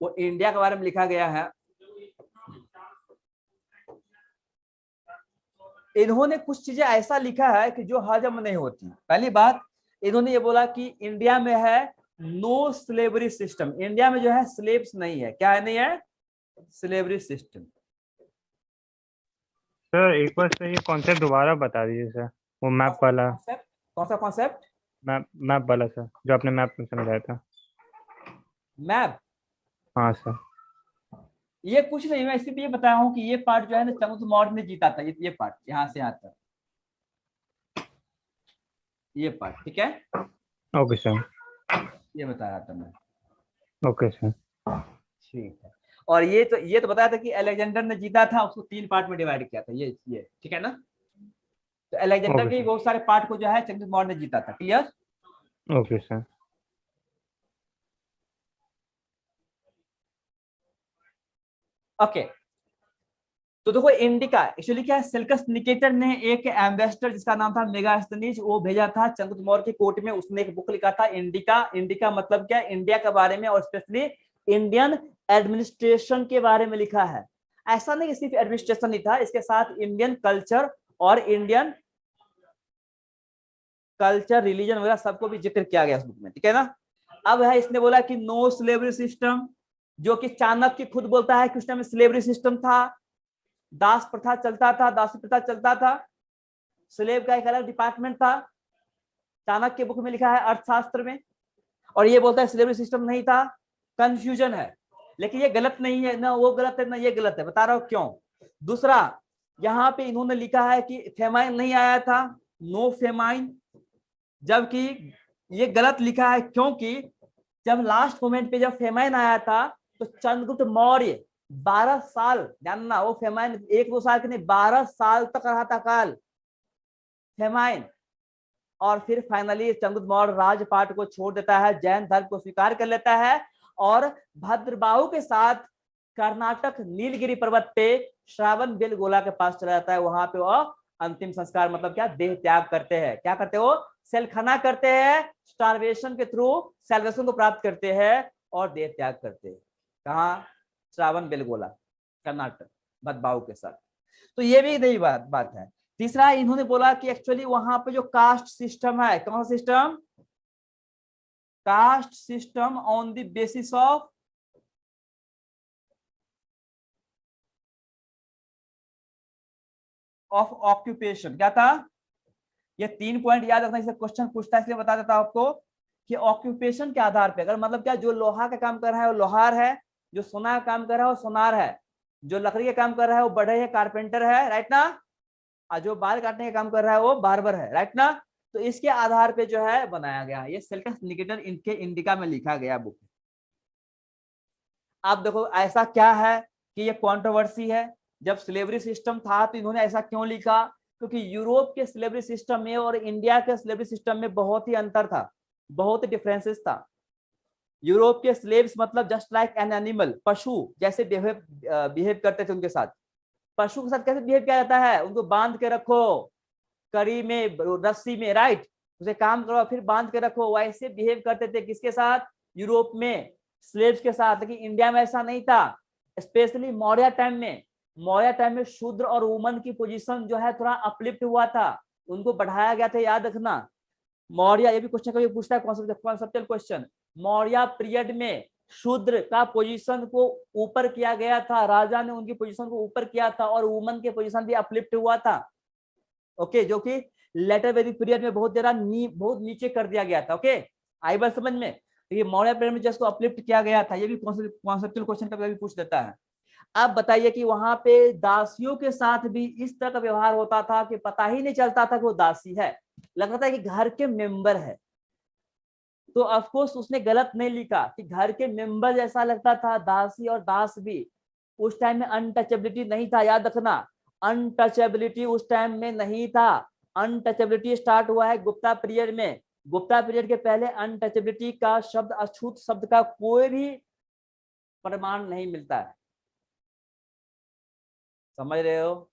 वो इंडिया के बारे में लिखा गया है। इन्होंने कुछ चीजें ऐसा लिखा है कि जो हजम नहीं होती। पहली बात, इन्होंने ये बोला कि इंडिया में है नो स्लेवरी सिस्टम, इंडिया में जो है स्लेव्स नहीं है। क्या है, नहीं है, स्लेवरी सिस्टम। सर एक बार सर ये कॉन्सेप्ट दोबारा बता दीजिए सर, वो मैप वाला। कौन सा कॉन्सेप्ट, मैप वाला सर, जो आपने मैप में समझाया था। मैप। हाँ सर। ये कुछ नहीं, मैं सिर्फ ये बताया हूँ कि ये पार्ट जो है ना चंद्रगुप्त मौर्य ने जीता था, ये पार्ट यहाँ से यहाँ तक। ये पार्ट, ठीक है, ओके सर। ये बता रहा था मैं। Okay sir. ठीक है, और ये तो बताया था कि अलेक्जेंडर ने जीता था, उसको 3 पार्ट में डिवाइड किया था, ये ठीक है ना। तो अलेक्जेंडर ओके के सर। बहुत सारे पार्ट को जो है चंद्रगुप्त मौर्य ने जीता था। क्लियर? Okay sir. ओके, तो देखो इंडिका एक्चुअली क्या है, सेल्कस निकेटर ने एक एम्बेसडर जिसका नाम था मेगास्थनीज वो भेजा था चंद्रगुप्त मौर्य की कोर्ट में। उसने एक बुक लिखा था इंडिका। इंडिका मतलब क्या, इंडिया के बारे में और स्पेशली इंडियन एडमिनिस्ट्रेशन के बारे में लिखा है। ऐसा नहीं सिर्फ एडमिनिस्ट्रेशन नहीं था, इसके साथ इंडियन कल्चर और इंडियन कल्चर रिलीजन वगैरह सबको भी जिक्र किया गया उस बुक में, ठीक है ना। अब है इसने बोला कि नो स्लेवरी सिस्टम, जो कि चाणक्य खुद बोलता है कि उस टाइम स्लेवरी सिस्टम था, दास प्रथा चलता था, दासी प्रथा चलता था, स्लेव का एक अलग डिपार्टमेंट था। चाणक्य के बुक में लिखा है अर्थशास्त्र में, और ये बोलता है स्लेवरी सिस्टम नहीं था, कंफ्यूजन है। लेकिन ये गलत नहीं है ना, वो गलत है ना ये गलत है, बता रहा हूं क्यों। दूसरा, यहाँ पे इन्होंने लिखा है कि फेमाइन नहीं आया था, नो फेमाइन, जबकि ये गलत लिखा है क्योंकि जब लास्ट मोमेंट पे जब फेमाइन आया था तो चंद्रगुप्त मौर्य 12 साल, जानना वो फेमाइन 1-2 साल के नहीं, 12 साल तक रहा था काल फेमाइन। और फिर फाइनली चंद्रगुप्त मौर्य राजपाट को छोड़ देता है, जैन धर्म को स्वीकार कर लेता है और भद्रबाहु के साथ कर्नाटक नीलगिरी पर्वत पे श्रावण बेलगोला के पास चला जाता है। वहां पे वो अंतिम संस्कार मतलब क्या, देह त्याग करते हैं। क्या करते हो, सेलखाना करते हैं, स्टारवेशन के थ्रू सेल्वेशन को प्राप्त करते हैं और देह त्याग करते हैं। कहाँ, श्रावण बेलगोला कर्नाटक भद्रबाहु के साथ। तो ये भी नई बात है। तीसरा, इन्होंने बोला कि एक्चुअली वहां पे जो कास्ट सिस्टम है, कौन सा system, caste system on the basis of occupation. क्या था, ये 3 पॉइंट याद रखना, इसे क्वेश्चन पूछता है इसलिए बता देता हूं आपको कि ऑक्यूपेशन के आधार पे, अगर मतलब क्या, जो लोहा का काम कर रहा है वो लोहार है, जो सोना का काम कर रहा है वो सोनार है, जो लकड़ी का काम कर रहा है वो बढ़ई है, कारपेंटर है, राइट ना, और जो बाल काटने का काम कर रहा है वो बार्बर है, राइट ना। तो इसके आधार पे जो है बनाया गया, ये सेल्कस निकेटर इनके इंडिका में लिखा गया बुक। आप देखो ऐसा क्या है कि ये कंट्रोवर्सी है। जब स्लेवरी सिस्टम था तो इन्होंने ऐसा क्यों लिखा, क्योंकि यूरोप के स्लेवरी सिस्टम में और इंडिया के स्लेवरी सिस्टम में बहुत ही अंतर था, बहुत डिफरेंसेस था। यूरोप के स्लेव्स मतलब जस्ट लाइक एन एनिमल, पशु जैसे बिहेव करते थे उनके साथ। पशु के साथ कैसे बिहेव किया जाता है, उनको बांध के रखो कड़ी में, रस्सी में, राइट, उसे काम करो फिर बांध के रखो, वैसे बिहेव करते थे किसके साथ, यूरोप में स्लेव्स के साथ। लेकिन इंडिया में ऐसा नहीं था, स्पेशली मौर्य टाइम में। मौर्य टाइम में शूद्र और वुमन की पोजीशन जो है थोड़ा अपलिफ्ट हुआ था, उनको बढ़ाया गया था, याद रखना। मौर्य, ये भी क्वेश्चन कभी पूछता है कॉन्सेप्चुअल क्वेश्चन, मौर्य पीरियड में शूद्र का पोजीशन को ऊपर किया गया था, राजा ने उनकी पोजीशन को ऊपर किया था, और वुमन के पोजीशन भी अपलिफ्ट हुआ था। ओके, जो कि लेटर वैदिक पीरियड में बहुत जरा बहुत नीचे कर दिया गया था। ओके, आई बात समझ में। तो ये मौर्य पीरियड में जिसको अपलिफ्ट किया गया था, ये भी कॉन्सेप्चुअल क्वेश्चन कभी पूछ देता है। अब बताइए कि वहां पे दासियों के साथ भी इस तरह का व्यवहार होता था कि पता ही नहीं चलता था कि वो दासी है, लगता था कि घर के मेंबर है। तो ऑफकोर्स उसने गलत नहीं लिखा कि घर के मेंबर जैसा लगता था, दासी और दास भी। उस टाइम में अनटचेबिलिटी नहीं था, याद रखना, अनटचेबिलिटी उस टाइम में नहीं था। अनटचेबिलिटी स्टार्ट हुआ है गुप्ता पीरियड में। गुप्ता पीरियड के पहले अनटचेबिलिटी का शब्द, अछूत शब्द का कोई भी प्रमाण नहीं मिलता है, समझ रहे हो।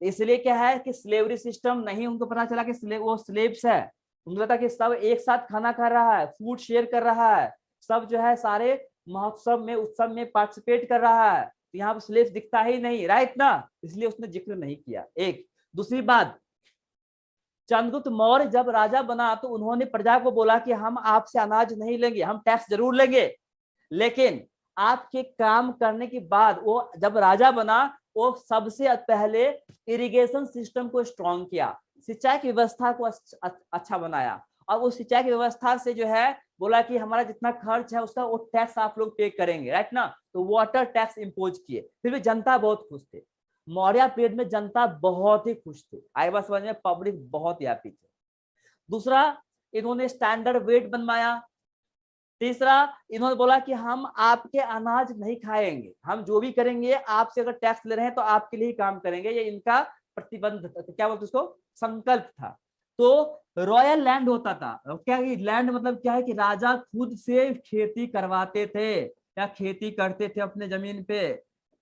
इसलिए क्या है कि स्लेवरी सिस्टम नहीं, उनको पता चला कि वो स्लेव्स है, उनको पता कि सब एक साथ खाना खा रहा है, फूड शेयर कर रहा है, सब जो है सारे महोत्सव में, उत्सव में पार्टिसिपेट कर रहा है। तो यहाँ पर स्लेव्स दिखता ही नहीं, राइट ना, इसलिए उसने जिक्र नहीं किया। एक दूसरी बात, चंद्रगुप्त मौर्य जब राजा बना तो उन्होंने प्रजा को बोला कि हम आपसे अनाज नहीं लेंगे, हम टैक्स जरूर लेंगे, लेकिन आपके काम करने के बाद वो जब राजा बना वो सबसे पहले इरिगेशन सिस्टम को स्ट्रॉन्ग किया, सिंचाई की व्यवस्था को अच्छा बनाया, और वो सिंचाई की व्यवस्था से जो है बोला कि हमारा जितना खर्च है उसका वो टैक्स आप लोग पे करेंगे, राइट ना। तो वाटर टैक्स इंपोज किए, फिर भी जनता बहुत खुश थे। मौर्य पीरियड में जनता बहुत ही खुश थी, आई बात समझ में, पब्लिक बहुत ही हैप्पी थे। दूसरा, इन्होंने स्टैंडर्ड वेट बनवाया। तीसरा, इन्होंने बोला कि हम आपके अनाज नहीं खाएंगे, हम जो भी करेंगे आपसे अगर टैक्स ले रहे हैं तो आपके लिए ही काम करेंगे, ये इनका प्रतिबंध, क्या बोलते उसको, संकल्प था। तो रॉयल लैंड होता था, क्या लैंड मतलब क्या है कि राजा खुद से खेती करवाते थे या खेती करते थे अपने जमीन पे,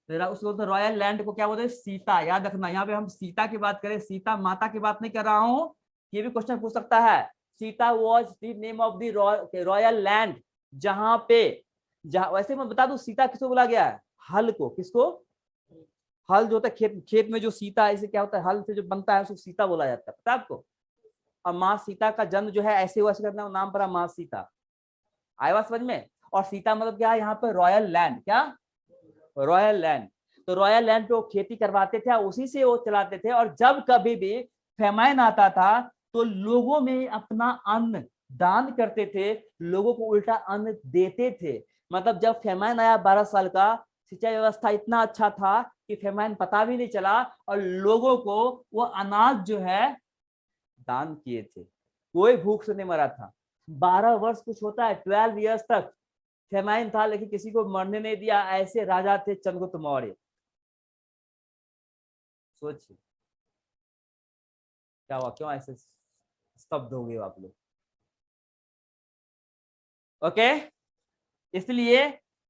उसको तो रॉयल लैंड को क्या बोलते हैं, सीता। याद रखना, यहाँ पे हम सीता की बात करें, सीता माता की बात नहीं कर रहा हूं, ये भी क्वेश्चन पूछ सकता है। Sita was the name of the royal land, जहां पे, जहां, वैसे मैं बता दूं सीता किसको बोला गया है, हल को। किसको? हल जो होता है खेत, खेत में जो सीता है, इसे क्या होता है, हल से जो बनता है उसको सीता बोला जाता है, पता है आपको। और माँ सीता का जन्म जो है ऐसे हुआ, करना नाम पड़ा माँ सीता, आया समझ में। और सीता मतलब क्या है यहाँ पे, रॉयल लैंड, क्या रॉयल लैंड। तो रॉयल लैंड पे वो खेती करवाते थे, उसी से वो चलाते थे। और जब कभी भी फेमाइन आता था तो लोगों में अपना अन्न दान करते थे, लोगों को उल्टा अन्न देते थे। मतलब जब फेमाइन आया 12 साल का, सिंचाई व्यवस्था इतना अच्छा था कि फेमाइन पता भी नहीं चला, और लोगों को वो अनाज जो है दान किए थे, कोई भूख से नहीं मरा था। 12 वर्ष कुछ होता है, 12 ईयर्स तक फेमाइन था, लेकिन किसी को मरने नहीं दिया। ऐसे राजा थे चंद्रगुप्त मौर्य। सोचिए क्या हुआ, क्यों ऐसे स्तब्ध हो गए आप लोग? ओके, इसलिए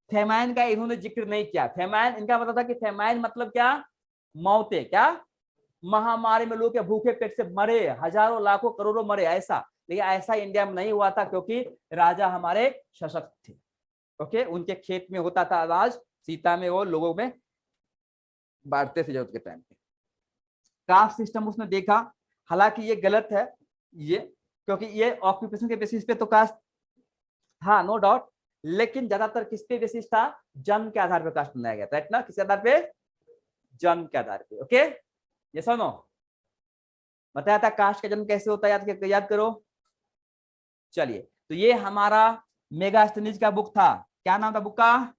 फेमाइन का इन्होंने जिक्र नहीं किया। फेमाइन, इनका मतलब था कि फेमाइन मतलब क्या, मौतें, क्या महामारी में लोग भूखे पेट से मरे, हजारों लाखों करोड़ों मरे, ऐसा। लेकिन ऐसा इंडिया में नहीं हुआ था, क्योंकि राजा हमारे सशक्त थे। ओके, उनके खेत में होता था अनाज, सीता में वो लोगों में बांटते थे जरूरत के टाइम पे। कास्ट सिस्टम उसने देखा, हालांकि ये गलत है ये, क्योंकि ये ऑक्यूपेशन के बेसिस पे तो कास्ट, हाँ नो डाउट, लेकिन ज्यादातर किस पे बेसिस था, जन्म के आधार पर कास्ट बनाया गया था, राइट ना, किस आधार पे, जन्म के आधार पे। ओके, ये सुनो, बताया था कास्ट का जन्म कैसे होता है, याद करो। चलिए, तो ये हमारा मेगास्थनीज का बुक था, क्या नाम था बुक का,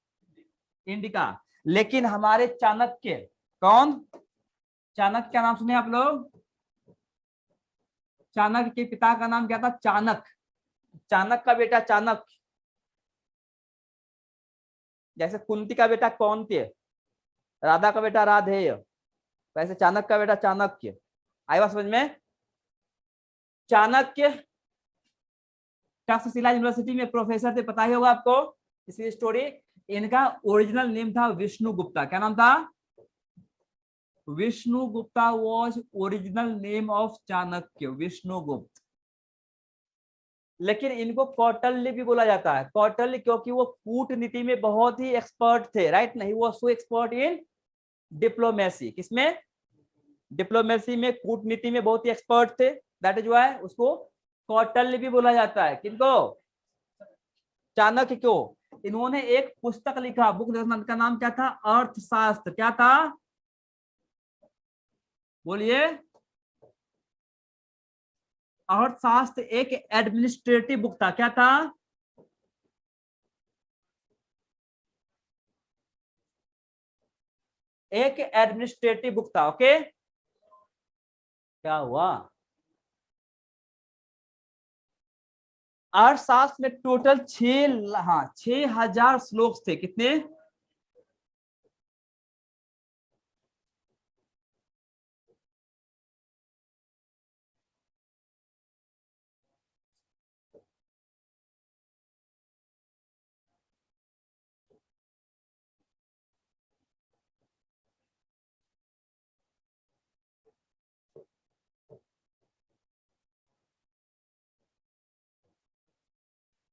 इंडिका। लेकिन हमारे चाणक्य, कौन, चाणक्य का नाम सुने आप लोग, चाणक्य के पिता का नाम क्या था, चाणक्य। चाणक्य का बेटा चाणक्य, जैसे कुंती का बेटा कौन्त्य, राधा का बेटा राधेय, वैसे चाणक्य का बेटा चाणक्य। आई बात समझ में। चाणक्य तक्षशिला यूनिवर्सिटी में प्रोफेसर थे, पता ही होगा आपको इसकी स्टोरी। इनका ओरिजिनल नेम था विष्णु गुप्ता, क्या नाम था, Vishnu Gupta was original name of Chanakya, Vishnu गुप्त। लेकिन इनको कौटल्य भी बोला जाता है, कौटल्य, क्योंकि वो कूटनीति में बहुत ही एक्सपर्ट थे, राइट। नहीं, वो सो एक्सपर्ट इन डिप्लोमेसी, किसमें, डिप्लोमेसी में, कूटनीति में बहुत ही एक्सपर्ट थे, दैट इज व्हाई उसको कौटल्य भी बोला जाता है। किनको, चाणक्य को। इन्होंने एक पुस्तक लिखा, बुक का नाम क्या था, अर्थशास्त्र, क्या था, बोलिए, अर्थशास्त्र एक एडमिनिस्ट्रेटिव बुक था, क्या था, एक एडमिनिस्ट्रेटिव बुक था। ओके, क्या हुआ, अर्थशास्त्र में टोटल 6,000 श्लोक थे, कितने,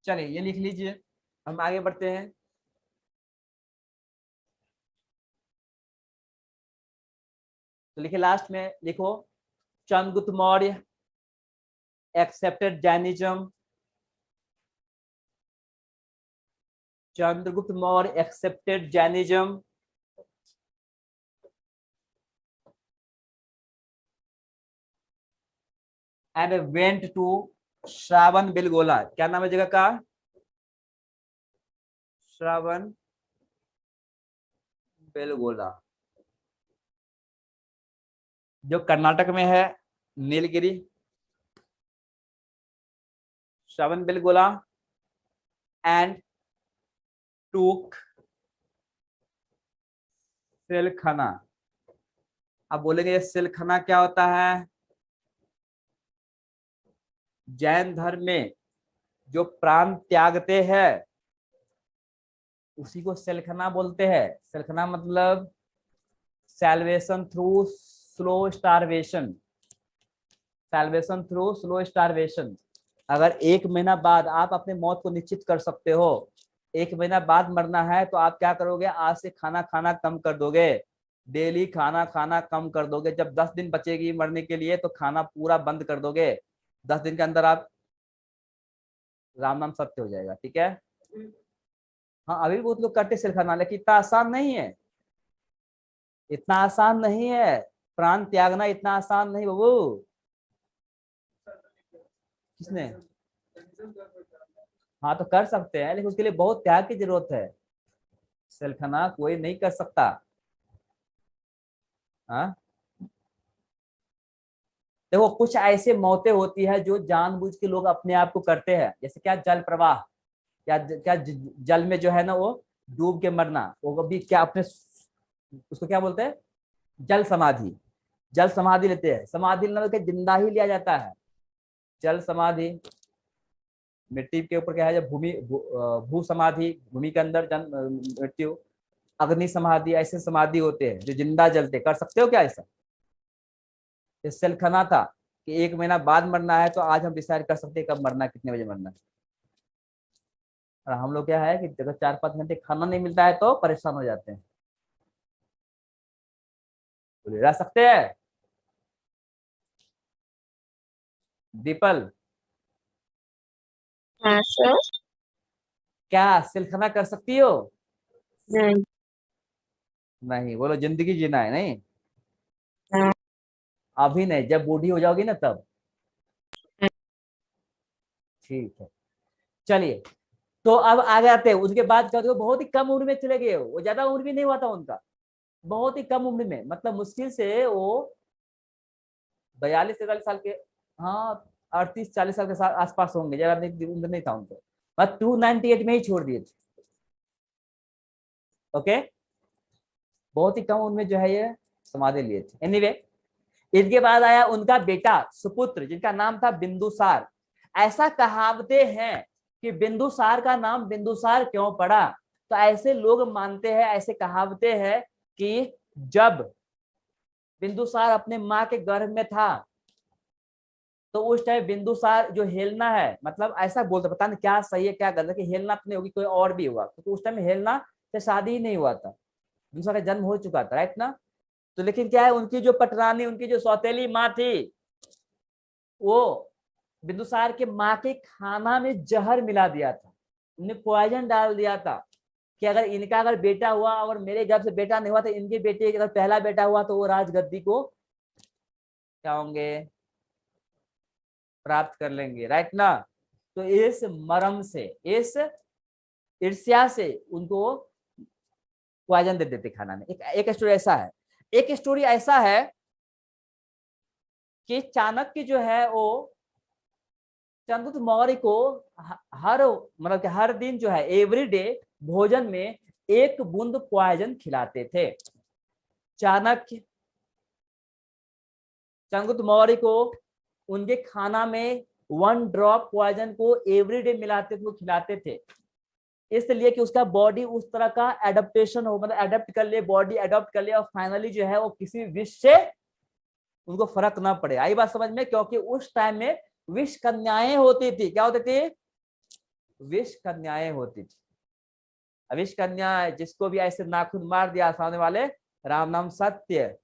चलिए ये लिख लीजिए, हम आगे बढ़ते हैं। तो लिखे लास्ट में, लिखो, Chandragupta Maurya accepted Jainism, Chandragupta Maurya accepted Jainism and went to Shravana Belagola, क्या नाम है जगह का, श्रावण बेलगोला। जो कर्नाटक में है, नीलगिरी, श्रवणबेलगोला एंड टूक सिलखना। अब बोलेंगे ये सिलखना क्या होता है? जैन धर्म में जो प्राण त्यागते हैं उसी को सिलखना बोलते हैं। सिलखना मतलब salvation through slow starvation, salvation through slow starvation. अगर 1 महीना बाद आप अपने मौत को निश्चित कर सकते हो, 1 महीना बाद मरना है, तो आप क्या करोगे? आज से खाना खाना कम कर दोगे, डेली खाना खाना कम कर दोगे। जब 10 दिन बचेगी मरने के लिए तो खाना पूरा बंद कर दोगे। 10 दिन के अंदर आप राम नाम सत्य हो जाएगा। ठीक है? हाँ, अभी बहुत लोग करते सिलखना, लेकिन इतना आसान नहीं है, इतना आसान नहीं है। प्राण त्यागना इतना आसान नहीं बाबू। किसने? हाँ तो कर सकते हैं, लेकिन उसके लिए बहुत त्याग की जरूरत है। सिलखना कोई नहीं कर सकता। हाँ, देखो कुछ ऐसे मौतें होती है जो जानबूझ के लोग अपने आप को करते हैं। जैसे क्या जल प्रवाह, क्या जल में जो है ना वो डूब के मरना, वो भी क्या अपने उसको क्या बोलते हैं? जल समाधि। जल समाधि लेते हैं। समाधि लेना तो जिंदा ही लिया जाता है। जल समाधि, मिट्टी के ऊपर क्या है, जब भूमि भू समाधि, भूमि के अंदर मृत्यु, अग्नि समाधि, ऐसे समाधि होते हैं जो जिंदा जलते। कर सकते हो क्या ऐसा? सिलखना था कि 1 महीना बाद मरना है, तो आज हम डिसाइड कर सकते हैं कब मरना है, कितने बजे मरना है। और हम लोग क्या है कि अगर 4-5 घंटे खाना नहीं मिलता है तो परेशान हो जाते हैं। रह सकते हैं? दीपल, हाँ सर। क्या सिलखना कर सकती हो? नहीं। नहीं बोलो, जिंदगी जीना है। नहीं, हाँ। अभी नहीं, जब बूढ़ी हो जाओगी ना तब। ठीक है, चलिए। तो अब आ जाते हैं उसके बाद क्या, बहुत ही कम उम्र में चले गए। वो ज्यादा उम्र भी नहीं हुआ था उनका, बहुत ही कम उम्र में, मतलब मुश्किल से वो 42-43 साल के, हाँ 38-40 साल के आसपास होंगे, ज्यादा उम्र नहीं था उनको। बस 298 में ही छोड़ दिए थे। ओके, बहुत ही कम उम्र में जो है ये समाधि लिए थे। एनीवे, इसके बाद आया उनका बेटा सुपुत्र, जिनका नाम था बिंदुसार। ऐसा कहावते हैं कि बिंदुसार का नाम बिंदुसार क्यों पड़ा? तो ऐसे लोग मानते हैं, ऐसे कहावते हैं कि जब बिंदुसार अपने माँ के गर्भ में था तो उस टाइम बिंदुसार जो हेलना है, मतलब ऐसा बोलते, पता नहीं क्या सही है क्या गलत है, कि हेलना तो नहीं होगी, कोई और भी हुआ, क्योंकि उस टाइम हेलना से शादी ही नहीं हुआ था, बिंदुसार का जन्म हो चुका था, राइट ना? तो लेकिन क्या है, उनकी जो पटरानी, उनकी जो सौतेली माँ थी, वो बिंदुसार के माँ के खाना में जहर मिला दिया था, उन्हें पॉइजन डाल दिया था कि अगर इनका अगर बेटा हुआ और मेरे गर्भ से बेटा नहीं हुआ तो इनके बेटे अगर पहला बेटा हुआ तो वो राजगद्दी को क्या होंगे, प्राप्त कर लेंगे, राइट ना? तो इस मर्म से, इस ईर्ष्या से उनको पॉइजन दे देते खाना में। एक स्टोरी ऐसा है, एक स्टोरी ऐसा है कि चाणक्य जो है वो चंद्रगुप्त मौर्य को हर मतलब कि हर दिन जो है एवरी डे भोजन में 1 बूंद पॉइजन खिलाते थे। चाणक्य चंद्रगुप्त मौर्य को उनके खाना में 1 ड्रॉप पॉइजन को एवरी डे मिलाते थे, वो खिलाते थे, इसलिए कि उसका बॉडी उस तरह का एडेप्टेशन हो, मतलब एडेप्ट कर ले, बॉडी एडॉप्ट कर ले, और फाइनली जो है वो किसी विष से उनको फर्क ना पड़े। आई बात समझ में? क्योंकि उस टाइम में विष कन्याएं होती थी। क्या होती थी? विष कन्याएं होती थी। विष कन्या जिसको भी ऐसे नाखून मार दिया सामने वाले, राम नाम सत्य।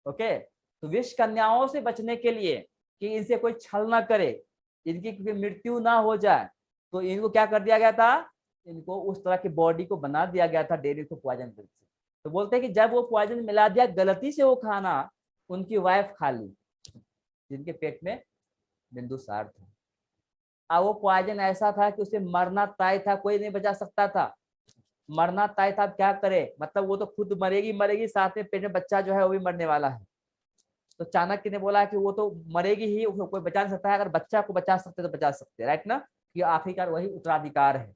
ओके, तो विष कन्याओं से बचने के लिए कि इनसे कोई छल ना करे, इनकी मृत्यु ना हो जाए, तो इनको क्या कर दिया गया था, इनको उस तरह की बॉडी को बना दिया गया था डेली को पॉइजन करके। तो बोलते हैं कि जब वो पॉइजन मिला दिया गलती से, वो खाना उनकी वाइफ खा ली जिनके पेट में बिंदुसार था। अब वो पॉइजन ऐसा था कि उसे मरना तय था, कोई नहीं बचा सकता था, मरना तय था। क्या करे, मतलब वो तो खुद मरेगी मरेगी, साथ में पेट में बच्चा जो है वो भी मरने वाला है। तो चाणक्य ने बोला कि वो तो मरेगी ही, उसको कोई बचा नहीं सकता है, अगर बच्चा को बचा सकते तो बचा सकते, राइट ना, कि आखिरकार वही उत्तराधिकार है।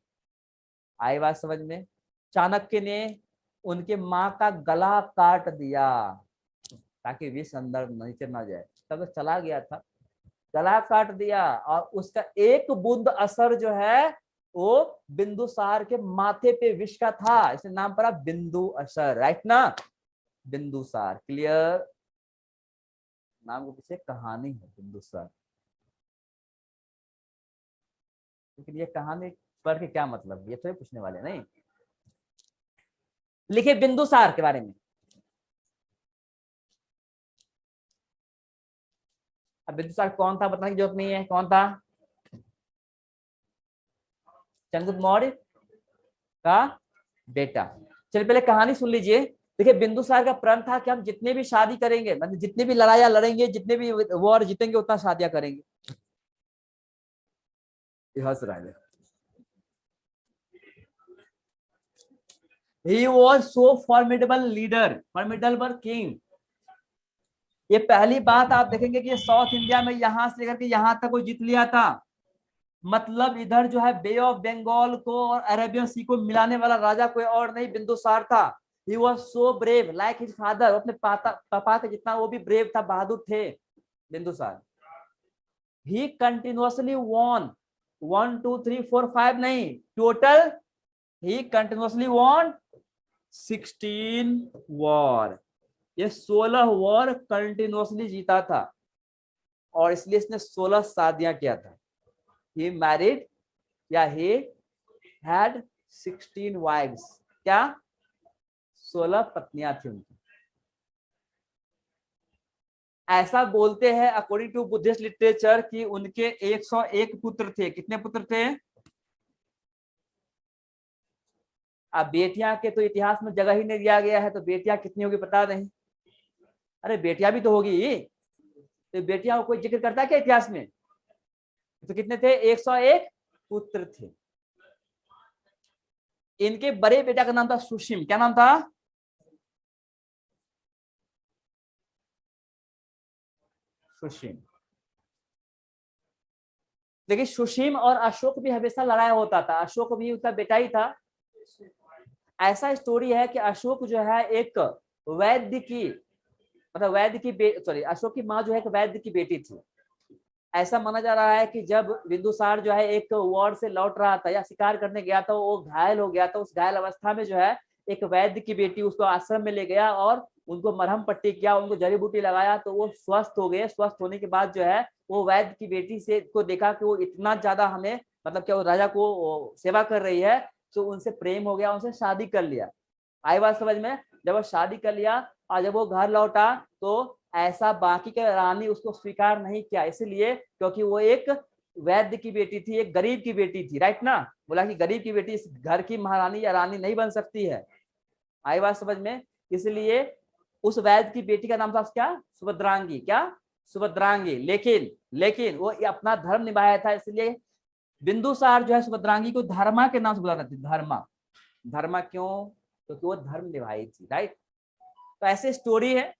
आई बात समझ में। चाणक्य ने उनके माँ का गला काट दिया ताकि विष अंदर नीचे ना जाए, तब तो चला गया था, गला काट दिया, और उसका एक बूंद असर जो है वो बिंदुसार के माथे पे विष का था, इसलिए नाम पड़ा बिंदु असर, राइट ना, बिंदुसार। क्लियर, नाम के पीछे कहानी है बिंदुसार। लेकिन ये कहानी पढ़ के क्या मतलब, ये तो पूछने वाले नहीं। लिखे बिंदुसार के बारे में। अब बिंदुसार कौन था बताने की जरूरत नहीं है, कौन था? चंद्रगुप्त मौर्य का बेटा। चलिए पहले कहानी सुन लीजिए। देखिए बिंदुसार का प्रण था कि हम जितने भी शादी करेंगे, मतलब जितने भी लड़ाइयां लड़ेंगे, जितने भी वॉर जीतेंगे, उतना शादियां करेंगे। हंस रहा है। He was so formidable leader, formidable king। ये पहली बात आप देखेंगे कि साउथ इंडिया में यहां से लेकर के यहां तक वो जीत लिया था। मतलब इधर जो है बे ऑफ बंगाल को और अरेबियन सी को मिलाने वाला राजा कोई और नहीं, बिंदुसार था। He was so brave like his father। अपने पापा के जितना वो भी ब्रेव था, बहादुर थे बिंदुसार। He continuously won 1 2 3 4 5 नहीं, total he continuously won 16 war. ये 16 वॉर कंटिन्यूअसली जीता था, और इसलिए इसने 16 शादियां किया था। He married या he had 16 wives। क्या? 16 पत्नियां थी उनकी। ऐसा बोलते हैं अकॉर्डिंग टू बुद्धिस्ट लिटरेचर कि उनके 101 पुत्र थे। कितने पुत्र थे? अब बेटियां के तो इतिहास में जगह ही नहीं दिया गया है, तो बेटियां कितनी होगी पता नहीं। अरे बेटियां भी तो होगी, तो बेटियां को कोई जिक्र करता है क्या इतिहास में? तो कितने थे? 101 पुत्र थे। इनके बड़े बेटा का नाम था सुशीम। क्या नाम था? सुशीम। देखिए सुशीम और अशोक भी हमेशा लड़ाई होता था, अशोक भी उसका बेटा ही था। ऐसा स्टोरी है कि अशोक जो है एक वैद्य की, मतलब वैद्य की सॉरी, अशोक की माँ जो है एक वैद्य की बेटी थी। ऐसा माना जा रहा है कि जब बिंदुसार जो है एक वॉर से लौट रहा था या शिकार करने गया था, वो घायल हो गया था। उस घायल अवस्था में जो है एक वैद्य की बेटी उसको आश्रम में ले गया और उनको मरहम पट्टी किया, उनको जड़ी बूटी लगाया, तो वो स्वस्थ हो गए। स्वस्थ होने के बाद जो है वो वैद्य की बेटी से को देखा कि वो इतना ज्यादा हमें, मतलब क्या, वो राजा को सेवा कर रही है, तो उनसे प्रेम हो गया, उनसे शादी कर लिया। आई बात समझ में। जब वो शादी कर लिया और जब वो घर लौटा, तो ऐसा बाकी के रानी उसको स्वीकार नहीं किया, इसलिए क्योंकि वो एक वैद्य की बेटी थी, एक गरीब की बेटी थी, राइट ना। बोला कि गरीब की बेटी इस घर की महारानी या रानी नहीं बन सकती है। आई बात समझ में। इसलिए उस वैद्य की बेटी का नाम था क्या? सुभद्रांगी। क्या? सुभद्रांगी। लेकिन लेकिन वो अपना धर्म निभाया था, इसलिए बिंदुसार जो है सुभद्रांगी को धर्मा के नाम से बुलाता था। धर्मा। धर्मा क्यों? क्योंकि वो धर्म निभाई थी, राइट। तो ऐसे स्टोरी है।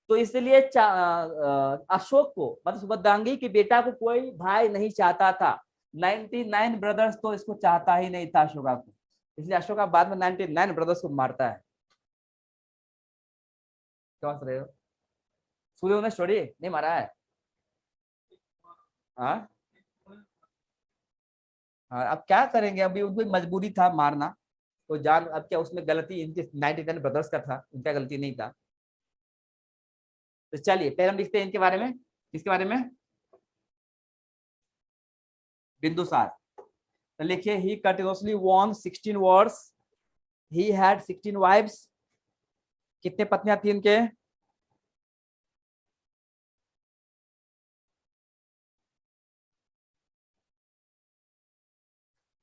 तो इसलिए अशोक को, मतलब सुभद्रांगी के बेटा को कोई भाई नहीं चाहता था। 99 ब्रदर्स तो इसको चाहता ही नहीं था अशोका को, इसलिए अशोका बाद में 99 ब्रदर्स को मारता है। क्या सोच रहे हो? सूर्य ने स्टोरी नहीं मारा है? हाँ हाँ, अब क्या करेंगे, अभी उनको मजबूरी था मारना, तो जान, अब क्या उसमें गलती इनके 99 ब्रदर्स का था, उनका गलती नहीं था। तो चलिए पहले हम लिखते हैं इनके बारे में। किसके बारे में? बिंदुसार। तो लिखिए he continuously won 16 wars, he had 16 wifes. कितने पत्नियां थी इनके?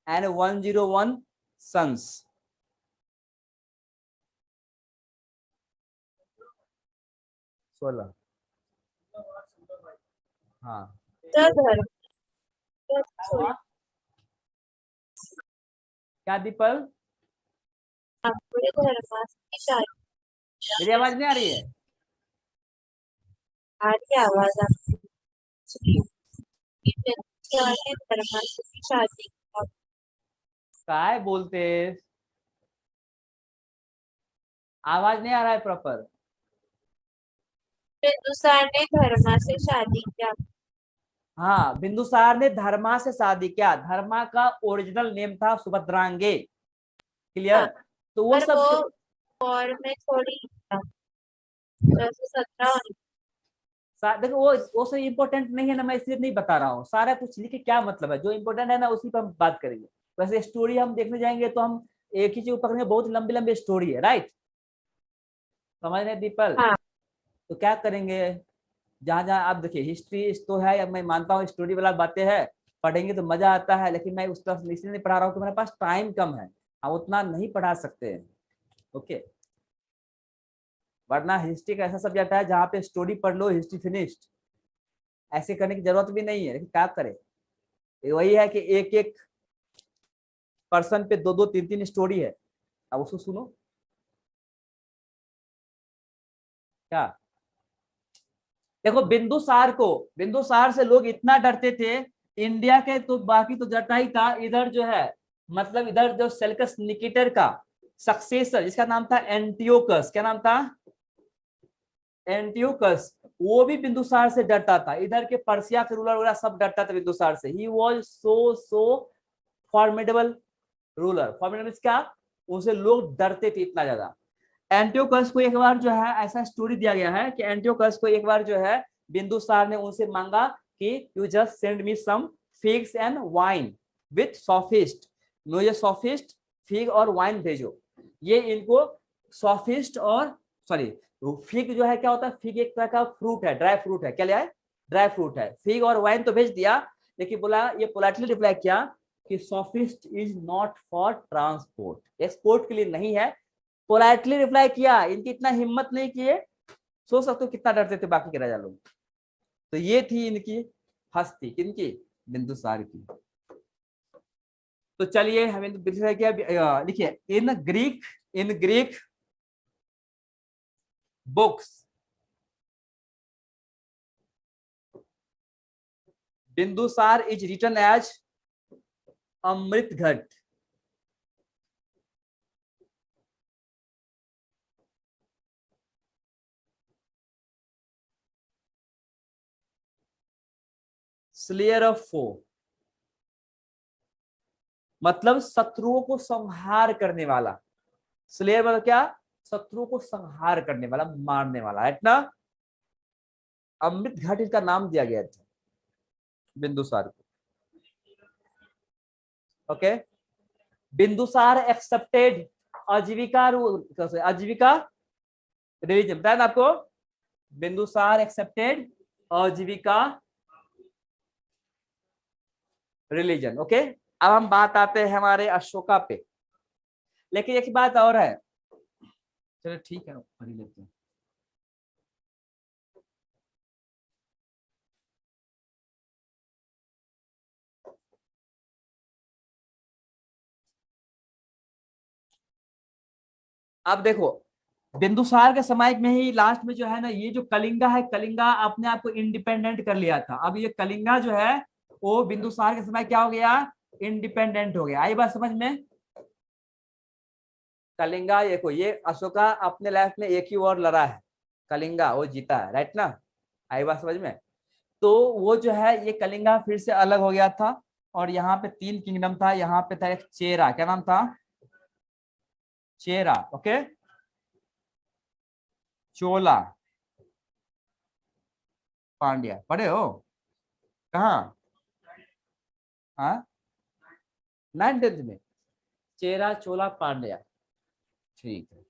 And 101 sons. सोलह। हाँ। धर्म क्या दीपल? पूरे धर्म मेरी आवाज नहीं आ रही है? आ रही है आवाज आपकी? बिंदुसार ने धर्मा से शादी किया। काय बोलते, आवाज नहीं आ रहा है प्रॉपर। बिंदुसार ने धर्मा से शादी किया। हाँ, बिंदुसार ने धर्मा से शादी किया। धर्मा का ओरिजिनल नेम था सुभद्रांगे। क्लियर? हाँ, तो वो पर सब वो और में थोड़ी था, 17 देखो वो सब इम्पोर्टेंट नहीं है ना, मैं इसलिए नहीं बता रहा हूँ। सारा कुछ लिखे क्या मतलब है, जो इम्पोर्टेंट है ना उसी पर हम बात करेंगे। वैसे स्टोरी हम देखने जाएंगे तो हम एक ही चीज पकड़ेंगे, बहुत लंबी लंबी स्टोरी है, राइट? समझ रहे दीपल? हाँ। तो क्या करेंगे, जहां जहां आप देखिए हिस्ट्री तो है, या मैं मानता हूँ स्टोरी वाला बातें हैं, पढ़ेंगे तो मजा आता है, लेकिन मैं उस तरफ इसलिए नहीं पढ़ा रहा हूँ कि मेरे पास टाइम कम है, हम उतना नहीं पढ़ा सकते हैं। ओके, वरना हिस्ट्री का ऐसा सब्जेक्ट है जहाँ पे स्टोरी पढ़ लो, हिस्ट्री फिनिश्ड। ऐसे करने की जरूरत भी नहीं है, लेकिन क्या करें, ये वही है कि एक एक पर्सन पे दो दो तीन तीन स्टोरी है, अब उसको सुनो क्या। देखो बिंदुसार से लोग इतना डरते थे, इंडिया के तो बाकी तो डरता ही था, इधर जो है मतलब इधर जो सेल्कस निकेटर का सक्सेसर जिसका नाम था एंटियोकस, क्या नाम था, एंटियोकस, वो भी बिंदुसार से डरता था। इधर के पर्सिया के रूलर वगैरह सब डरता था बिंदुसार से। He was so formidable ruler. Formidable क्या, उनसे लोग डरते थे इतना ज्यादा। एंटियोकस को एक बार जो है ऐसा स्टोरी दिया गया है कि एंटियोकस को एक बार जो है बिंदुसार ने उनसे मांगा कि you just send me some figs and wine with sophist, मुझे सॉफिस्ट फिग और वाइन भेजो। ये इनको सॉफिस्ट और सॉरी, फिग जो है क्या होता है, फिग एक तरह का फ्रूट है, ड्राई फ्रूट है। क्या लिया है, ड्राई फ्रूट है। फिग और वाइन तो भेज दिया, लेकिन बोला, ये पोलाइटली रिप्लाई किया कि sophist is not for transport, export के लिए नहीं है। पोलाइटली रिप्लाई किया, इनकी इतना हिम्मत नहीं किए। सोच सकते हो कितना डरते थे बाकी के राजा लोग। तो ये थी इनकी हस्ती, किनकी, बिंदुसार की। तो चलिए हमें क्या लिखिए, in Greek books Bindusara is written as Amrit Ghat. Slayer of फो, मतलब शत्रुओं को संहार करने वाला। स्लेयर मतलब क्या, शत्रुओं को संहार करने वाला, मारने वाला, है ना। अमृत घाट इसका नाम दिया गया था बिंदुसार को। ओके, बिंदुसार एक्सेप्टेड आजीविका आजीविका रिलीजन, बताया ना आपको। बिंदुसार एक्सेप्टेड आजीविका रिलीजन। ओके, अब हम बात आते हैं हमारे अशोका पे। लेकिन एक बात और है, चलो ठीक है पढ़ लेते हैं। अब देखो, बिंदुसार के समय में ही लास्ट में जो है ना, ये जो कलिंगा है, कलिंगा अपने आप को इंडिपेंडेंट कर लिया था। अब ये कलिंगा जो है वो बिंदुसार के समय क्या हो गया, इंडिपेंडेंट हो गया। आई बात समझ में? कलिंगा, देखो ये अशोका अपने लाइफ में एक ही वॉर लड़ा है, कलिंगा, वो जीता है, राइट ना। आई बात समझ में? तो वो जो है ये कलिंगा फिर से अलग हो गया था, और यहाँ पे 3 किंगडम था। यहाँ पे था एक चेरा, क्या नाम था, चेरा। ओके, चोला, पांड्या, पढ़े हो कहाँ? हाँ, 9th में चेरा, चोला, पांड्या, ठीक है।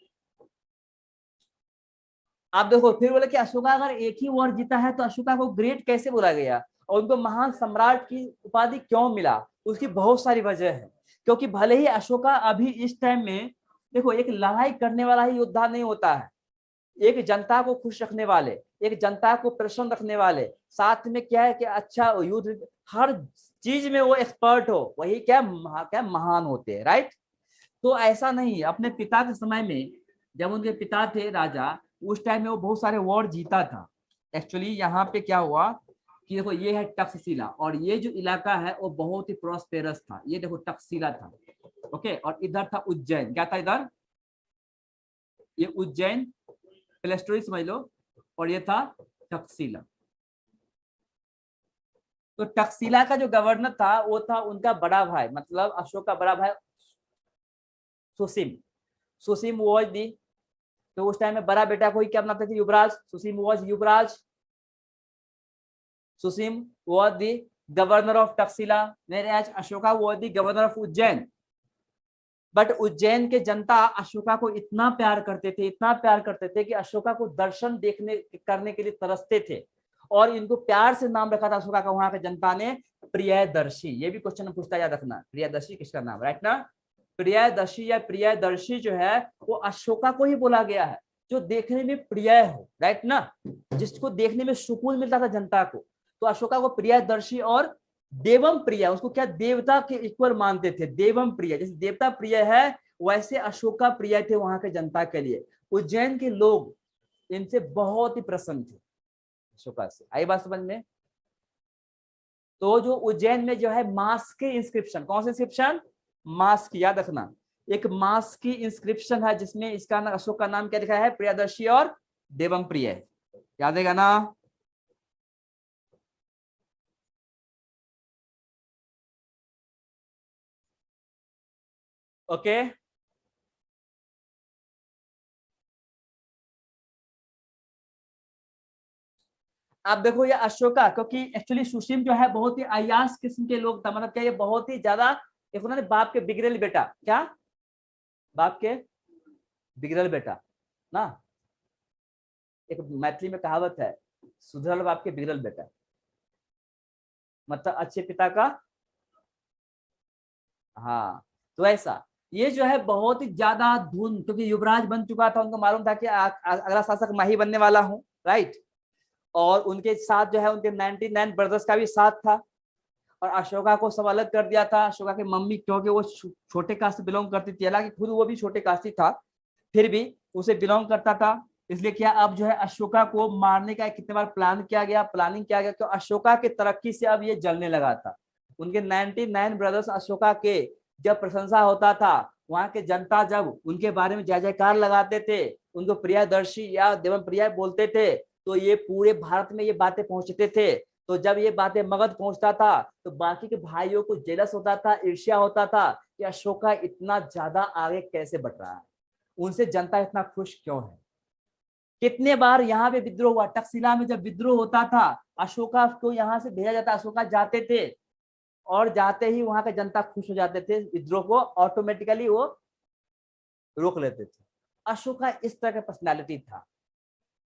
आप देखो फिर बोले कि अशोका अगर एक ही वॉर जीता है तो अशोका को ग्रेट कैसे बोला गया, और उनको महान सम्राट की उपाधि क्यों मिला? उसकी बहुत सारी वजह है। क्योंकि भले ही अशोका अभी इस टाइम में, देखो एक लड़ाई करने वाला ही योद्धा नहीं होता है, एक जनता को खुश रखने वाले, एक जनता को प्रसन्न रखने वाले, साथ में क्या है कि अच्छा युद्ध, हर चीज में वो एक्सपर्ट हो, वही क्या महान होते हैं, राइट। तो ऐसा नहीं, अपने पिता के समय में जब उनके पिता थे राजा, उस टाइम में वो बहुत सारे वॉर जीता था, एक्चुअली यहाँ पे क्या हुआ कि देखो ये है तक्षशिला और ये जो इलाका है वो बहुत ही प्रॉस्पेरस था। ये देखो तक्षशिला था, ओके, और इधर था उज्जैन। क्या था इधर? ये उज्जैन प्ले स्टोरी समझ लो, और ये था तक्षशिला। तो तक्षशिला का जो गवर्नर था वो था उनका बड़ा भाई, मतलब अशोक का बड़ा भाई सुसीम। सुसीम वॉज दी, तो उस टाइम में बड़ा बेटा को ही क्या बनाते थे? युवराज। सुसीम वॉज युवराज। Susima was the governor of Taxila, whereas Ashoka was the governor of Ujjain. But Ujjain के जनता अशोका को इतना प्यार करते थे, इतना प्यार करते थे कि अशोका को दर्शन देखने करने के लिए तरसते थे, और इनको प्यार से नाम रखा था अशोका का वहां के जनता ने, प्रियदर्शी। ये भी क्वेश्चन पूछता, याद रखना, प्रियदर्शी किसका नाम, राइट ना? प्रियदर्शी या प्रियदर्शी जो है वो अशोका को ही बोला गया है, जो देखने में प्रिय हो, राइट ना, जिसको देखने में सुकून मिलता था जनता को। तो अशोका को प्रियदर्शी और देवम प्रिय, उसको क्या देवता के इक्वल मानते थे, देवम प्रिय। जैसे देवता प्रिय है वैसे अशोका प्रिय थे वहां के जनता के लिए। उज्जैन के लोग इनसे बहुत ही प्रसन्न थे, अशोका से। आई बात समझ में? तो जो उज्जैन में जो है मास के इंस्क्रिप्शन, कौन से इंस्क्रिप्शन? मास की, याद रखना, एक मास की इंस्क्रिप्शन है जिसमें इसका नाम, अशोक का नाम क्या लिखा है? प्रियदर्शी और देवम प्रिय। याद है ना? ओके, आप देखो ये अशोका, क्योंकि एक्चुअली सुशीम जो है बहुत ही अयास किस्म के लोग था, मतलब क्या, ये बहुत ही ज्यादा, एक उन्होंने बाप के बिगड़ेल बेटा, क्या बाप के बिगड़ेल बेटा ना, एक मैथिली में कहावत है, सुधरल बाप के बिगड़ेल बेटा, मतलब अच्छे पिता का, हाँ। तो ऐसा ये जो है बहुत ही ज्यादा धुन, क्योंकि युवराज बन चुका था, उनको मालूम था कि अगला शासक मैं ही बनने वाला हूँ, राइट। और उनके साथ जो है उनके 99 ब्रदर्स का भी साथ था, और अशोका को सब अलग कर दिया था। अशोका की मम्मी, क्योंकि वो छोटे कास्ट से बिलोंग करती थी, हालांकि खुद वो भी छोटे कास्ट था, फिर भी उसे बिलोंग करता था, इसलिए क्या अब जो है अशोका को मारने का कितने बार प्लानिंग किया गया, क्योंकि अशोका की तरक्की से अब ये जलने लगा था। उनके 99 ब्रदर्स अशोका के जब प्रशंसा होता था, वहां के जनता जब उनके बारे में जय जयकार लगाते थे, उनको प्रियदर्शी या देवम प्रिय बोलते थे, तो ये पूरे भारत में ये बातें पहुंचते थे। तो जब ये बातें मगध पहुंचता था तो बाकी के भाइयों को जेलस होता था, ईर्ष्या होता था कि अशोका इतना ज्यादा आगे कैसे बढ़ रहा है, उनसे जनता इतना खुश क्यों है। कितने बार यहाँ पे विद्रोह हुआ, तक्षशिला में जब विद्रोह होता था अशोका को यहाँ से भेजा जाता, अशोका जाते थे, और जाते ही वहां का जनता खुश हो जाते थे, विद्रोह को ऑटोमेटिकली वो रोक लेते थे। अशोका इस तरह का पर्सनालिटी था।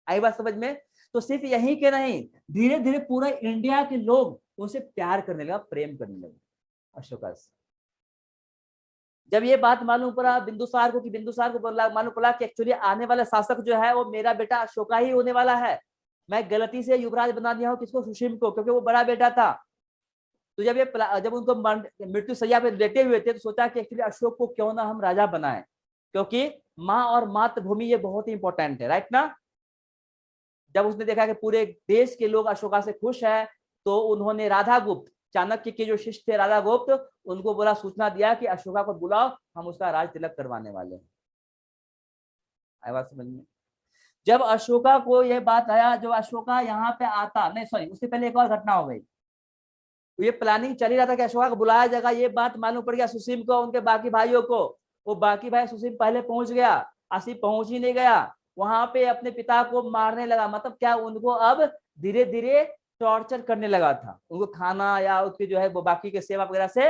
आई बात समझ में? तो सिर्फ यही के नहीं, धीरे धीरे पूरा इंडिया के लोग उनसे प्यार करने लगा, प्रेम करने लगे अशोका से। जब ये बात मालूम पड़ा बिंदुसार को, कि बिंदुसार को मालूम पड़ा कि एक्चुअली आने वाला शासक जो है वो मेरा बेटा अशोका ही होने वाला है, मैं गलती से युवराज बना दिया हूँ किसको? सुशीम को, क्योंकि वो बड़ा बेटा था। तो जब उनको मृत्यु सैया पे लेटे हुए थे तो सोचा कि एक्चुअली अशोक को क्यों ना हम राजा बनाएं, क्योंकि माँ और मातृभूमि ये बहुत ही इंपॉर्टेंट है, राइट ना। जब उसने देखा कि पूरे देश के लोग अशोका से खुश है, तो उन्होंने राधा गुप्त, चाणक्य के जो शिष्य थे राधा गुप्त, उनको बोला, सूचना दिया कि अशोका को बुलाओ, हम उसका राज तिलक करवाने वाले हैं। आवाज समझ में? जब अशोका को यह बात आया, जो अशोका यहाँ पे आता, नहीं सॉरी, उससे पहले एक और घटना हो गई। ये प्लानिंग चल ही रहा था कि अशोका को बुलाया जाएगा, ये बात मालूम पड़ गया सुसीम को, उनके बाकी भाइयों को। वो बाकी भाई, सुसीम पहले पहुंच गया, असीम पहुंच ही नहीं गया, वहां पे अपने पिता को मारने लगा, मतलब क्या, उनको अब धीरे धीरे टॉर्चर करने लगा था, उनको खाना या उसके जो है वो बाकी के सेवा वगैरह से।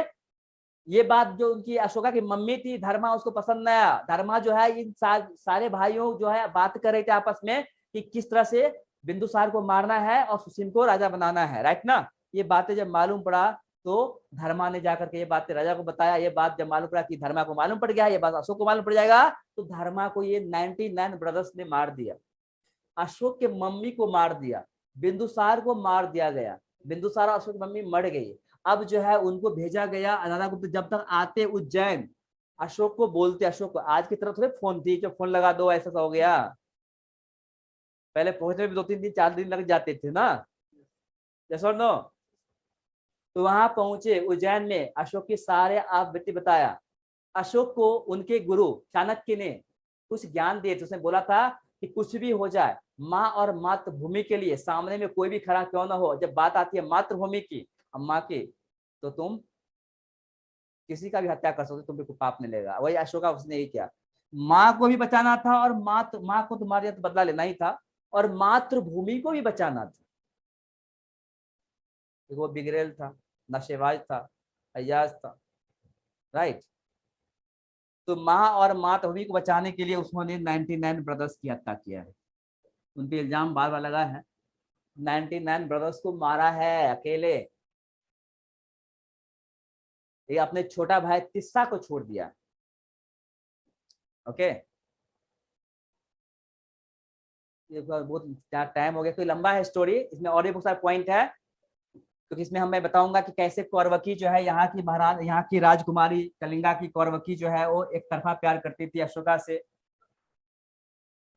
ये बात जो उनकी अशोका की मम्मी थी धर्मा, उसको पसंद नहीं आया। धर्मा जो है इन सारे भाइयों जो है बात कर रहे थे आपस में कि किस तरह से बिंदुसार को मारना है और सुसीम को राजा बनाना है, राइट ना। ये बातें जब मालूम पड़ा तो धर्मा ने जाकर के ये बातें राजा को बताया। ये बात जब मालूम पड़ा कि धर्मा को मालूम पड़ गया, ये बात अशोक को मालूम पड़ जाएगा, तो धर्मा को ये 99 ब्रदर्स ने मार दिया, अशोक के मम्मी को मार दिया, बिंदुसार को मार दिया गया, बिंदुसार और अशोक की मम्मी मर गई। अब जो है उनको भेजा गया राजा गुप्त, जब तक आते उज्जैन अशोक को बोलते, अशोक को आज की तरह थोड़े फोन थी जो फोन लगा दो ऐसा हो गया, पहले पहुंचने में 2-3 दिन 4 दिन लग जाते थे ना, यस और नो। तो वहां पहुंचे उज्जैन में, अशोक की सारे आप बेटी बताया। अशोक को उनके गुरु चाणक्य ने कुछ ज्ञान दिए थे। उसने बोला था कि कुछ भी हो जाए, माँ और मातृभूमि के लिए सामने में कोई भी खड़ा क्यों ना हो, जब बात आती है मातृभूमि की, अम्मा की, तो तुम किसी का भी हत्या कर सकते हो, तुम्हें कोई पाप मिलेगा। वही अशोका उसने यही किया, माँ को भी बचाना था और माँ को तुम्हारे तो बदला लेना ही था, और मातृभूमि को भी बचाना था। वो बिगड़ेल था, नशेबाज था, अय्याज था, राइट। तो माँ और मातृभूमि को बचाने के लिए उन्होंने 99 ब्रदर्स की हत्या किया है। उन पे इल्जाम बार बार लगा है, 99 ब्रदर्स को मारा है अकेले। ये अपने छोटा भाई तिस्सा को छोड़ दिया। ओके, ये बहुत टाइम हो गया, कोई लंबा है स्टोरी, इसमें और भी बहुत सारा पॉइंट है, क्योंकि इसमें मैं बताऊंगा कि कैसे कौरवकी जो है यहाँ की महाराज, यहाँ की राजकुमारी कलिंगा की कौरवकी जो है वो एक तरफा प्यार करती थी अशोका से।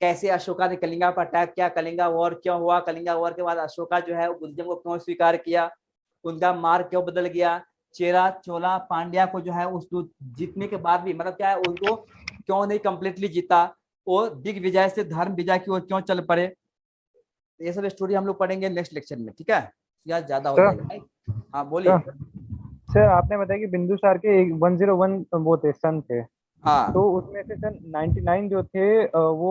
कैसे अशोका ने कलिंगा पर अटैक किया, कलिंगा वॉर क्यों हुआ, कलिंगा वॉर के बाद अशोका जो है बुद्धिज्म को क्यों स्वीकार किया, उनका मार्ग क्यों बदल गया, चेरा चोला पांड्या को जो है उस जीतने के बाद भी मतलब क्या है उनको क्यों नहीं कंप्लीटली जीता, वो दिग्विजय से धर्म विजय की ओर क्यों चल पड़े। ये सब स्टोरी हम लोग पढ़ेंगे नेक्स्ट लेक्चर में, ठीक है, या ज्यादा हो जाएगा। हाँ बोलिए। सर आपने बताया कि बिंदुसार के 101 वो थे सन थे, हाँ तो उसमें से सर 99 जो थे वो